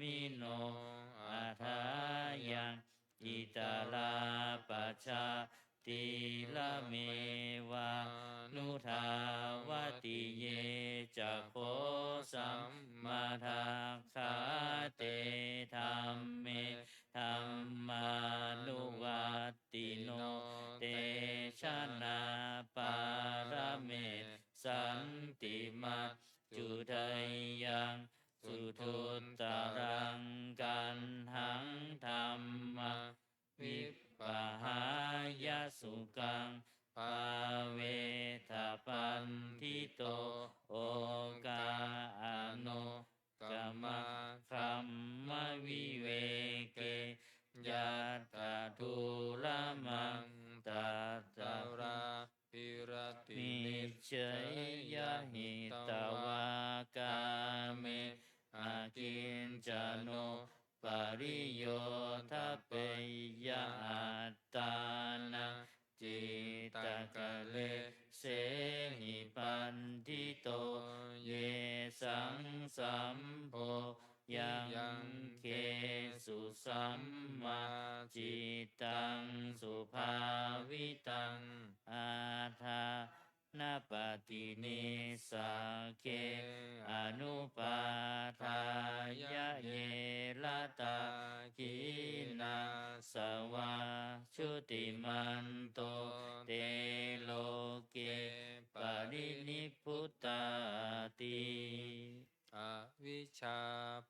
มิโนอาทายังอิตาลาปัชชาติละเมวานุทาวติเยจะโคสัมมาทาคาเตธัมเมธัมมานุวัตติโนเตชะนาปารเมสันติมัจจุทัยยังสุทุตตรังกันหังธรรมังวิปปหายสุกังภาเวทปันทิโตโอกาอโนกัมมะคัมมะวิเวเกยัตถาทุละมังตัตตะราพิรติ นิจเฉยหิตวากาเมอากินจโนปริโยทเปยอัตตานังจิตตกะเลเสหิปันทิโตเยสังสัมโพยังเคสุสัมมาจิตังสุภาวิตังอาทานาปฏินิสาเกอนุปาทายะเยละตาคินาสวาชุติมันโตเตโลเกปรินิพพุตตาติอวิชชา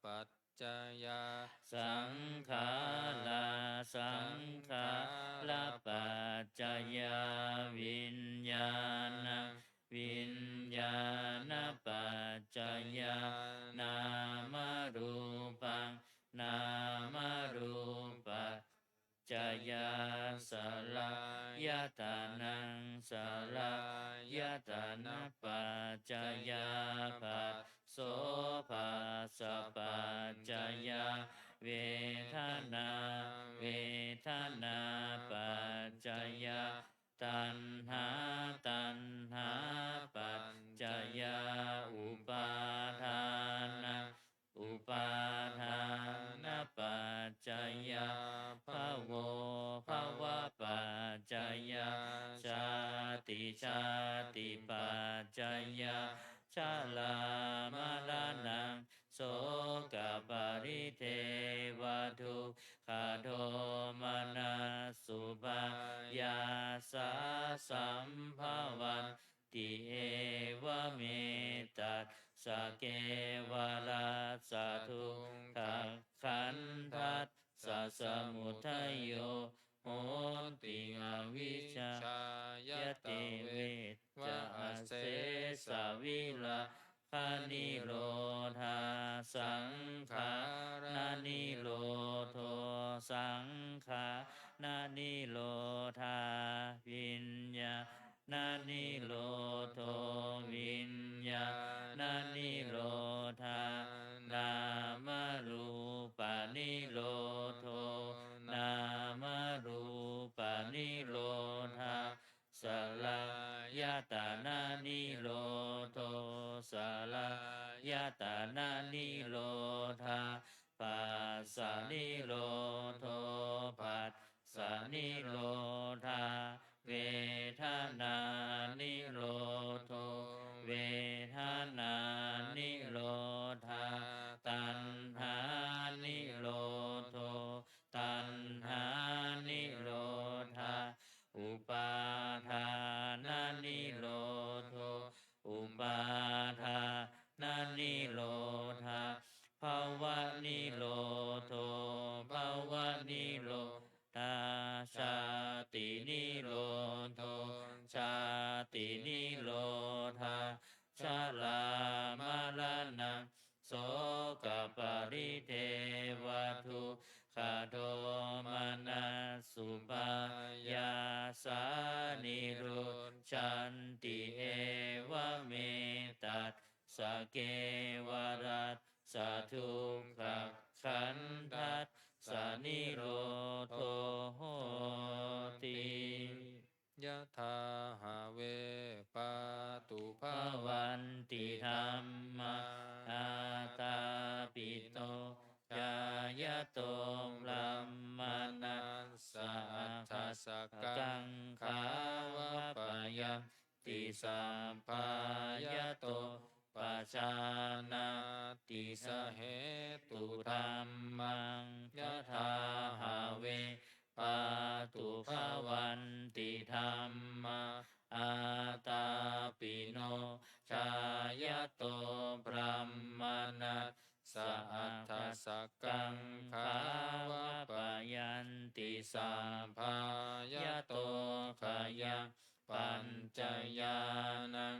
ปัจจยาสังขาราสังขาราปัจจยาวิญญาณังวิญญาณปัจจยานามรูปังนามรูปัจจยาสลายตานังสลายตานะปัจจยาปัสโสภาส จยาเวทนาเวทนาปัจจยาตัณหาตัณหาปัจจยาอุปาทานอุปาทานปัจจยาภโวภวะปัจจยาชาติชาติปัจจยาชาลามรณังโสกปริเทวทุกขโทมนัสสุปายาสาสัมภวันติเอวเมตัสสะเกวรัสสะทุกขขันธัสสะสมุทัยโยโหติอวิชชายติเวทจะเสสวิลาคานิโรธาสังขารานิโรโทสังขานานิโรธาวิญญานานิโรโทวิญญานานิโรธานามรูปานิโรโทนามรูปานิโรธาสลายตานานิโรโทสลายตานานิโรธาปัสสะนิโรโทปัสสะนิโรธาเวทนานิโรโทเวทนานิโรธาตัณหานิโรโทตัณหานิโรธาอุปาทานานิโรโทอุปาทานานิโรธาภวะนิโรโทภวะนิโรธาชาตินิโรโทชาตินิโรธาชาลามรณังโสกปริเทวทุกขโทมนัสสุปายาสานิโรชันติเอวเมตัสสะเกวรัสสะทุกขขันธัสสะนิโรโทโหติยะถาหาเวปาตุภา ภวันติธรรมอาตาปิโตยายะโตบรมมานัสสะอัฏฐสักกังขาวะปะยังติสัมปายะโตปัจจานาติสเหตุธัมมังยะถาหาเวปาตุภวันติธรรมอาตาปิโนชายะโตบรมมานัสสะอัฏฐสักกังขาวะปะยันติสัมภายะโตขยังปัญจญาณัง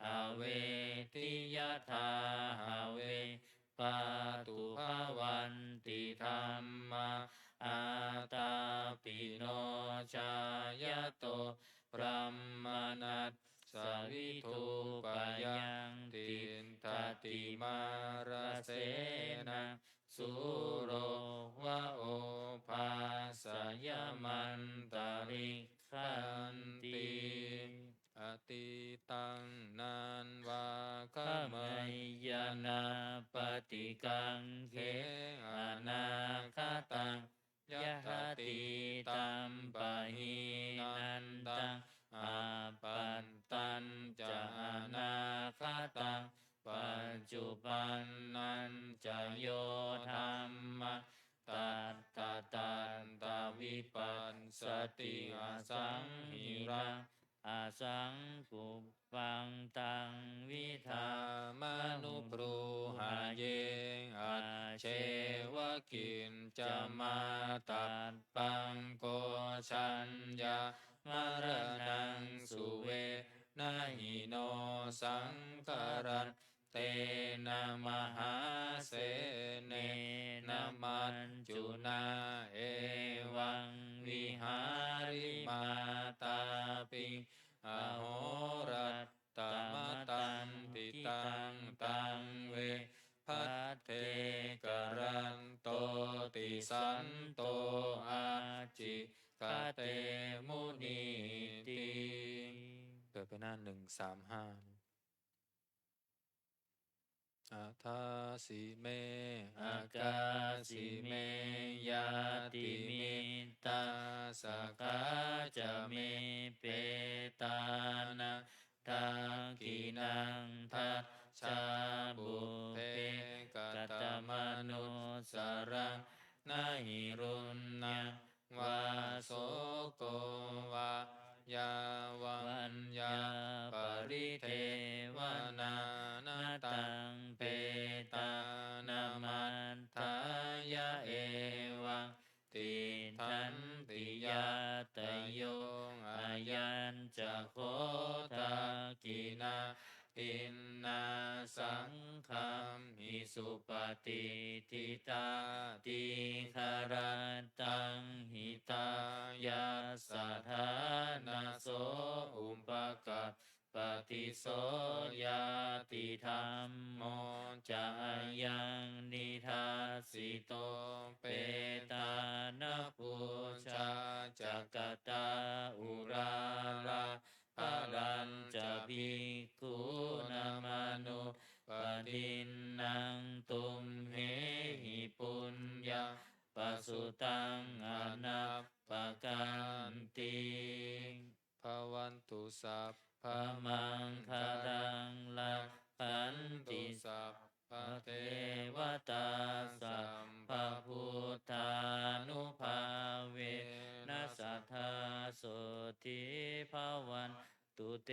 อเวทิยถาหาเวปาตุภวันติธรรมอาตาปิโนชายะโตพรหมนัสสวิทูปยังตินทติมาราเสนะสุโรวะโอภาสยมันตริขันติอติตังนานวาค ขมยานาปฏิกังเขอนาคตังยะหติตัมปะหินันตังอาปันตันจะอนาคตังปัจจุบันนันจะโยธรรมะตัตตะตันตวิปัสสติอสังหิรังอาสังกุปปังตังวิธามนุปรูหาเยอาเชวะกินจะมาตัดปังโกชัญญามรณังสุเวนะหิโนสังคารันเตนะมหาเสเนนะมัจจุนาเอวังวิหาริมาตาปิอโหรัตตมตันติตังตังเวพัทเทกรา สันโตอาจิคเตมุนีติเปิดไปหน้า135อาทาสิเม อากาสิเมยาติมิตาสกาจะเมเปตานังทักกินังทัชชาบุเพกตมนุสรังนาหิรุณยังวาโสโกวายาวันยาปริเทวนานาตังเปตานามันทายะเอวังติทันติยาตโยอายัญจะโคทากินาปินนาสังคัมหิสุปฏิทิตาติคารันตังหิตายาสัทธานาโสอุปกัปปฏิโสยาติธรรมโมจะยังนิทัสสิโตเปตานะปุชาจักตาอุราราภารัญจะภิกขุนามานุปทินนังตุมเหหิปุญญาปสุตังอนัปปกันติภวันตุสัพพะมังคารังลักขันติสัพพะเทวตาสัมภพุทธานุภาเวนัสสัทธาโสติภาวันตุเต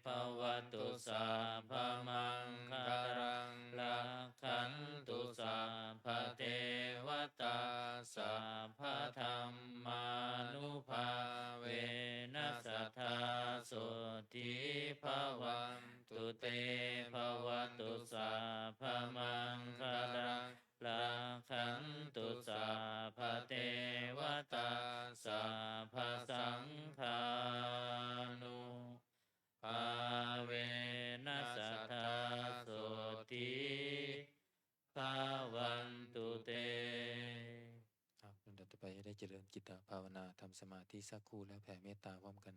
ภวตุสัพพมังคารังลักขันตุสัพพะเทวตาสัพพะธรรมานุภาเวนัสสัทธาโสติภาวันตุเตภวตุสัพพมังคารังลักขันตุสัพพะเทวตาสัพพะสังฆานุภาเวนัสสัทธาโสติภาวันตุเตครับลำดับต่อไปจะได้เจริญจิตตภาวนาทำสมาธิสักครู่แล้วแผ่เมตตาพร้อมกัน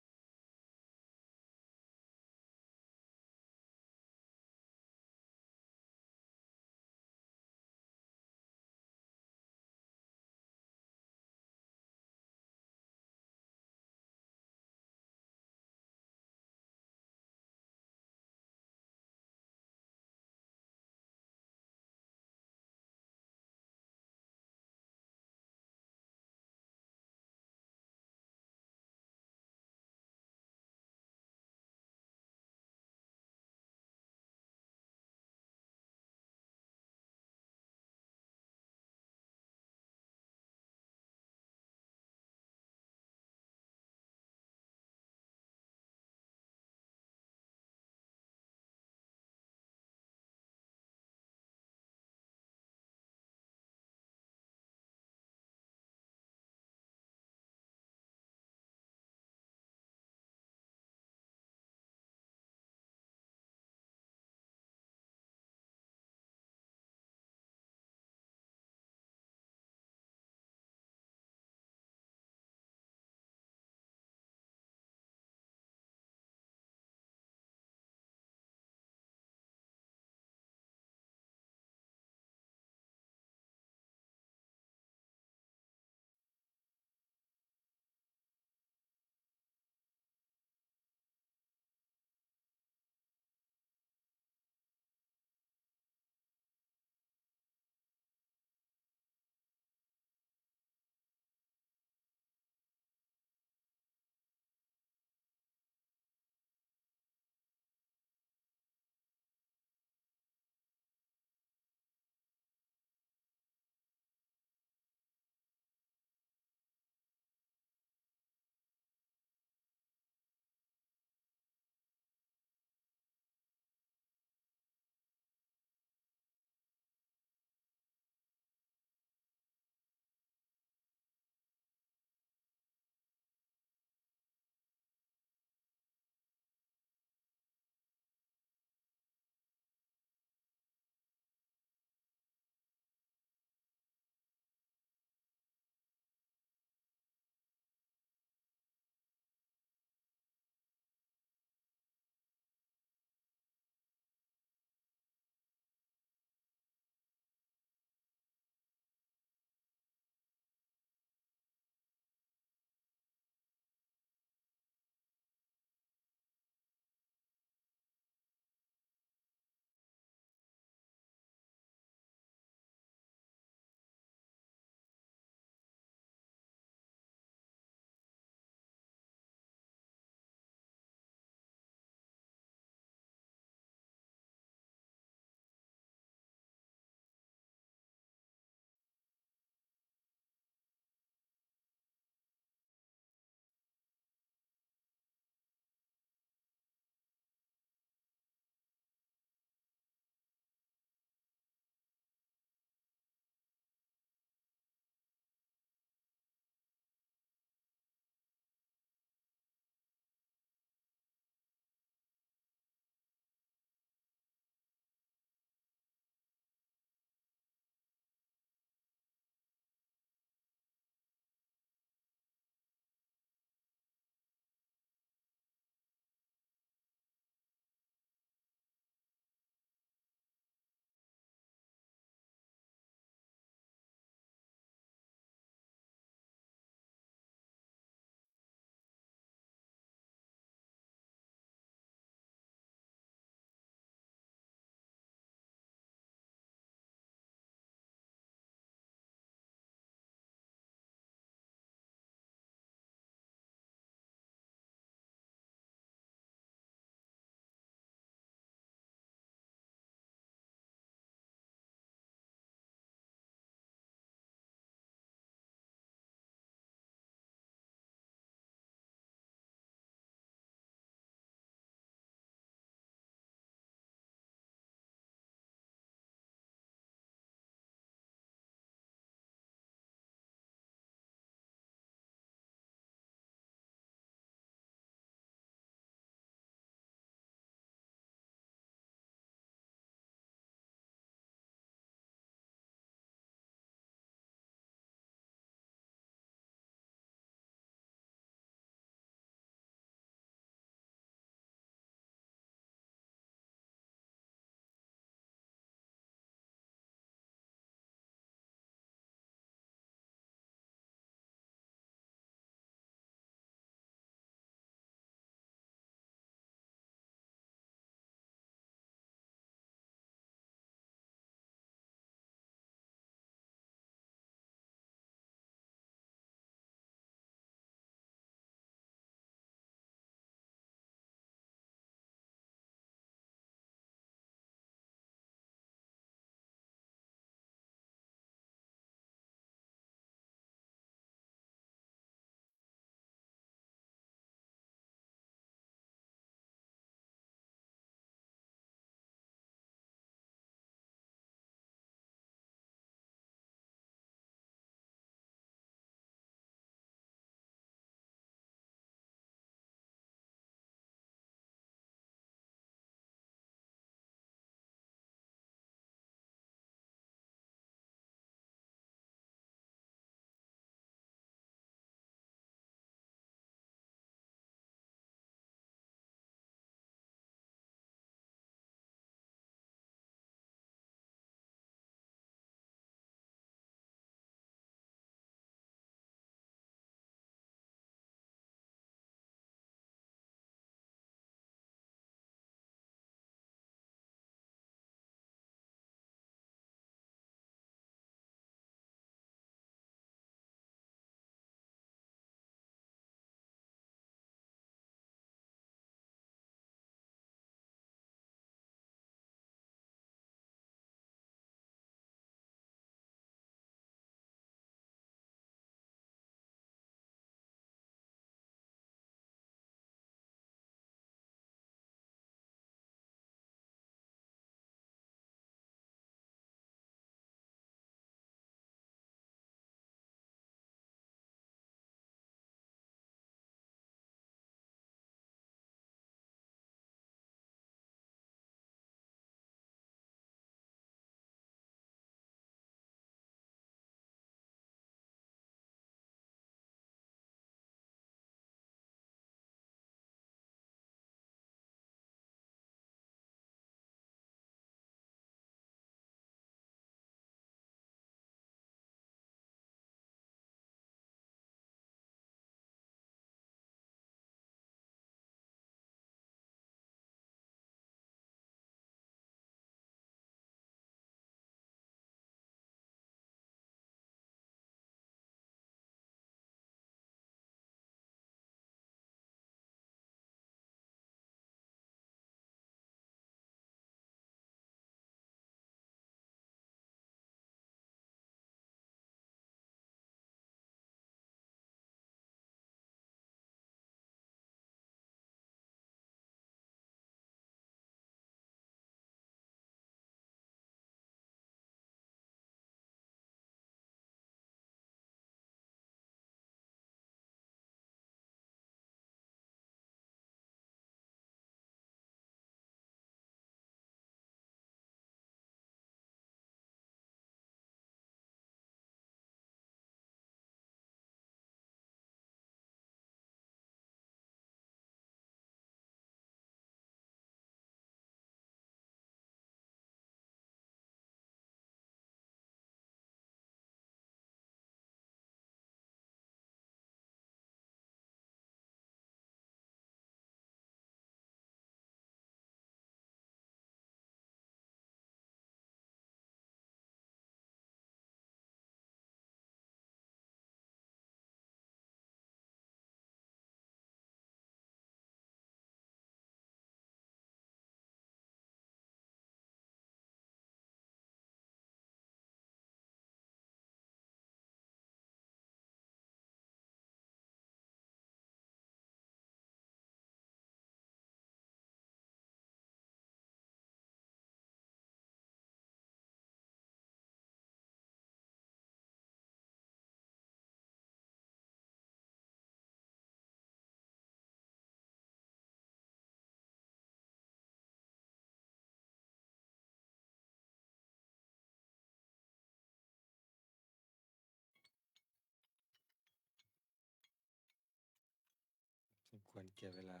ควรแก่เวลา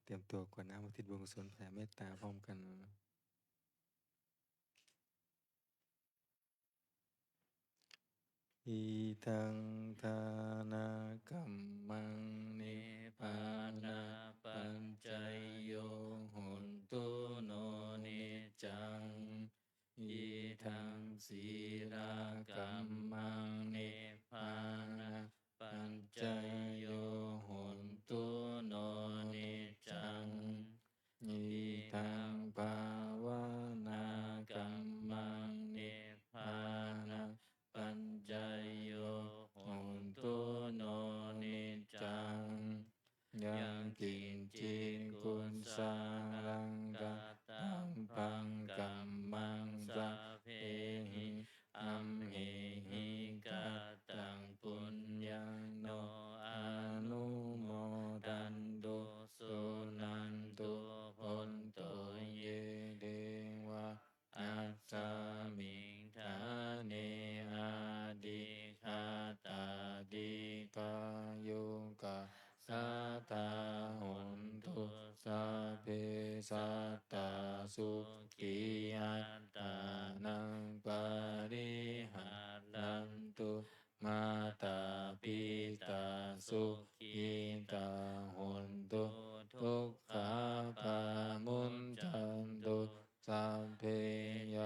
เตรียมตัวกรวดน้ำอุทิศบุญกุศลแผ่เมตตาพร้อมกันอิทังทานากัมมังนิพพานาปัญจโยโหนตุโนนิจังอิทังสีรากัมมังนิพพานาปัญจโยโหนตุโนนิจังอิทังภาวนากัมมังนิพพานาปัญจโยโหนตุโนนิจังยังกินจินกุลสารังกัตตัมปังกัมมังสัพเพหิอัมเหหิกัตตังปุญญังโนอนุโมทันตุสุนันตุพนโตเยเดวะอัสสามิงทาเนอาดิคาตาดิกายุกะสัตตาหนตุสัพเพสัตตาสุขีอัตตานังปริหารันตุมาตาปิตาสุขีตาหนตุทุกขาปามุนจันตุสัพเพย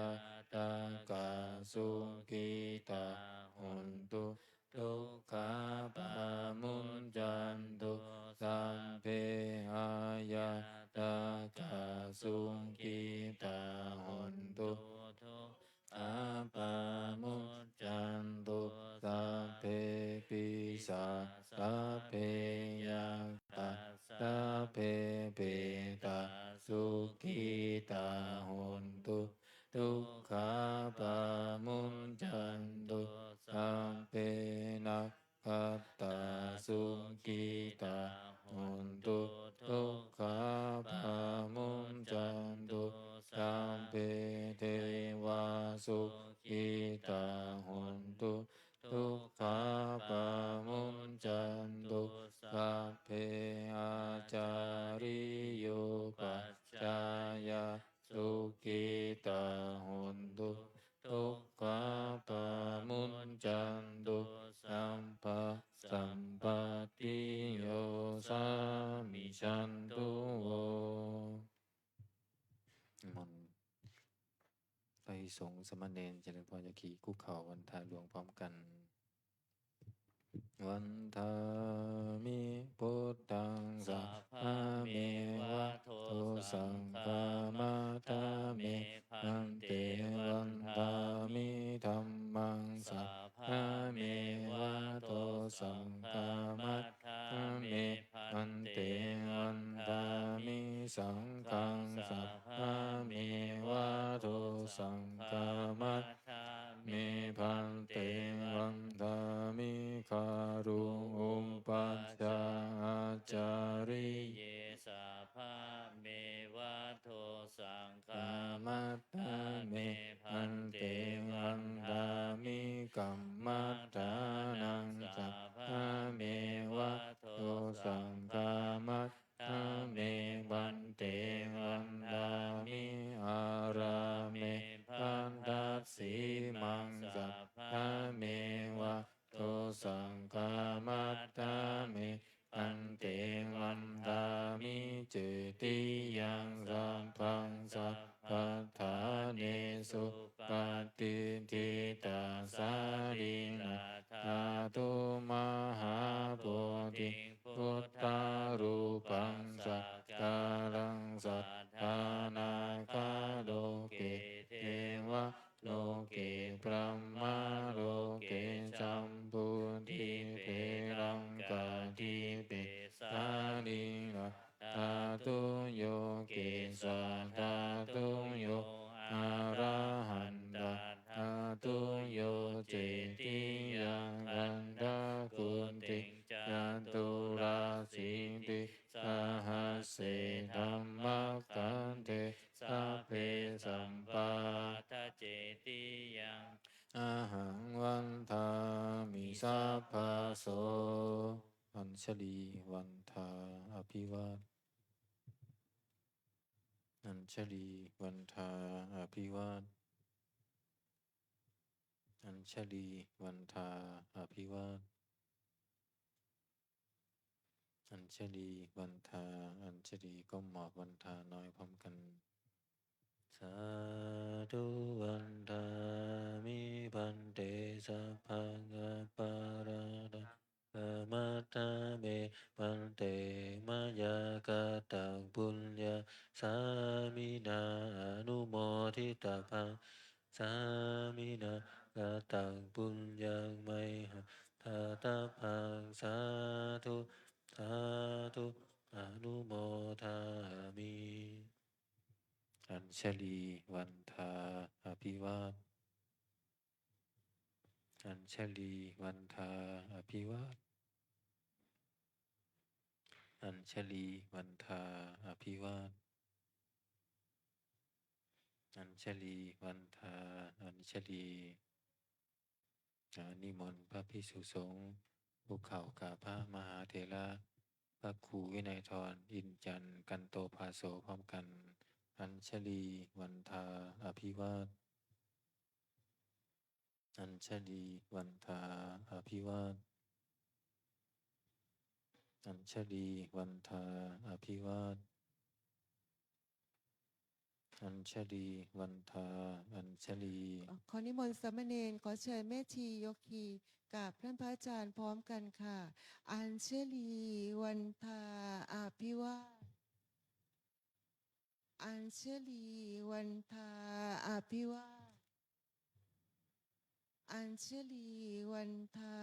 ตากาสุขีตาหนตุทุกขาปามุนจันตุสัพเพอายตากาสุขีตาหนตุทุกขาปามุนจันตุสัพเพปิสาสัพเพยังตาสัพเพเปตาสุขีตาหนตุทุกขาปามุนจันตุสัพเพนะคัตตาสุขีตาหนตุทุกขาปามุนจันตุสัพเพเทวาสุขีตาหนตุทุกขาปามุนจันตุสัพเพอาจาริโยปัจจายาสุขีตาหนตุทุกขาปามุนจันตุสัมปะสัมปติโยสามิชันตุโวมนต์ไตรสงฆ์สมณเณรเจริญพรยาคีคุกเข่าวันทาหลวงพร้อมกันวันทามิพุทธังสัพพะเมวะโตสังฆามาทามิพันเตวันทามิธัมมังสัพพะเมวะโตสังฆามาทามิพันเตวันทามิสังฆังสัพพะเมวะโตสังฆามาทามิพันเตวันทามิคารุอุปัชฌาอาจาริเยสัพพะเมวะโทสังฆามัตตาเมพันเตวันทามิกัมมัตตานังสัพพะเมวะโทสังฆามัตตาเมพันเตวันทามิอาราเมพันทัสสีมังสัพพะเมวะโตสังฆามัตตามิอันเตวันทามิเจติยังสัมพังสัพพัทธาเนสุปฏิทิตาสารินาธาตุมหาโพธิพุทธารูปังสักการังสัทธานาคาโลเกเทวะโลเกพระมะโลเกสัมพุทธิเปรังกาทิเปสาลินาธาตุโยเกสาธาตุโยอะระหันตาธาตุโยเจติยังอันดากุติจัตุราสิติสหัสเสธัมมะคันเตสัพเพสัมปาทเจ โส อัญชลีวันทาอภิวาทอัญชลีวันทาอภิวาทอัญชลีวันทาอภิวาทอัญชลีวันทาอัญชลีก้มหมอบวันทาน้อยพร้อมกันสาธุวันทามิพันเตสัพพังอปาราดาธรรมตาเมพันเตมยากาตังปุญญาสามินาอนุโมทิตาภังสามินากาตังปุญญังไมหะทาตาพังสาธุสาธุอนุโมทามิ อัญชลีวันทาอภิวาทอัญชลีวันทาอภิวาทอัญชลีวันทาอภิวาทอัญชลีวันทาอัญชลีนิมนต์พระภิกษุสงฆ์ภูเขากาพระมหาเถระพระครูวินัยทรอินจันทร์กันโตภาโสพร้อมกันอัญชลีวันทาอภิวาทอัญชลีวันทาอภิวาทอัญชลีวันทาอภิวาทอัญชลีวันทาอัญชลี ขอนิมนต์สามเณรขอเชิญแม่ชีโยคีกับท่านพระอาจารย์พร้อมกันค่ะ อัญเชลีวันทาอาภิวาทอัญเชลีวันทาอาภิวาทอัญเชลีวันทา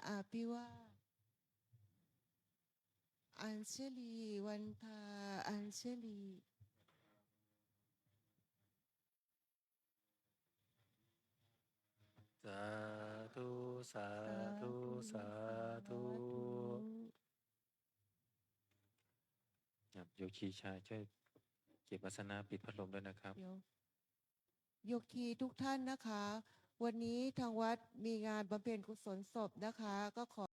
อาภิวาทอัญเชลีวันทาอัญเชลี สาธุสาธุสาธุโยคีชายช่วยเก็บอาสนะปิดพัดลมด้วยนะครับ เดี๋ยวโยคีทุกท่านนะคะ วันนี้ทางวัดมีงานบำเพ็ญกุศลศพนะคะ ก็ขอ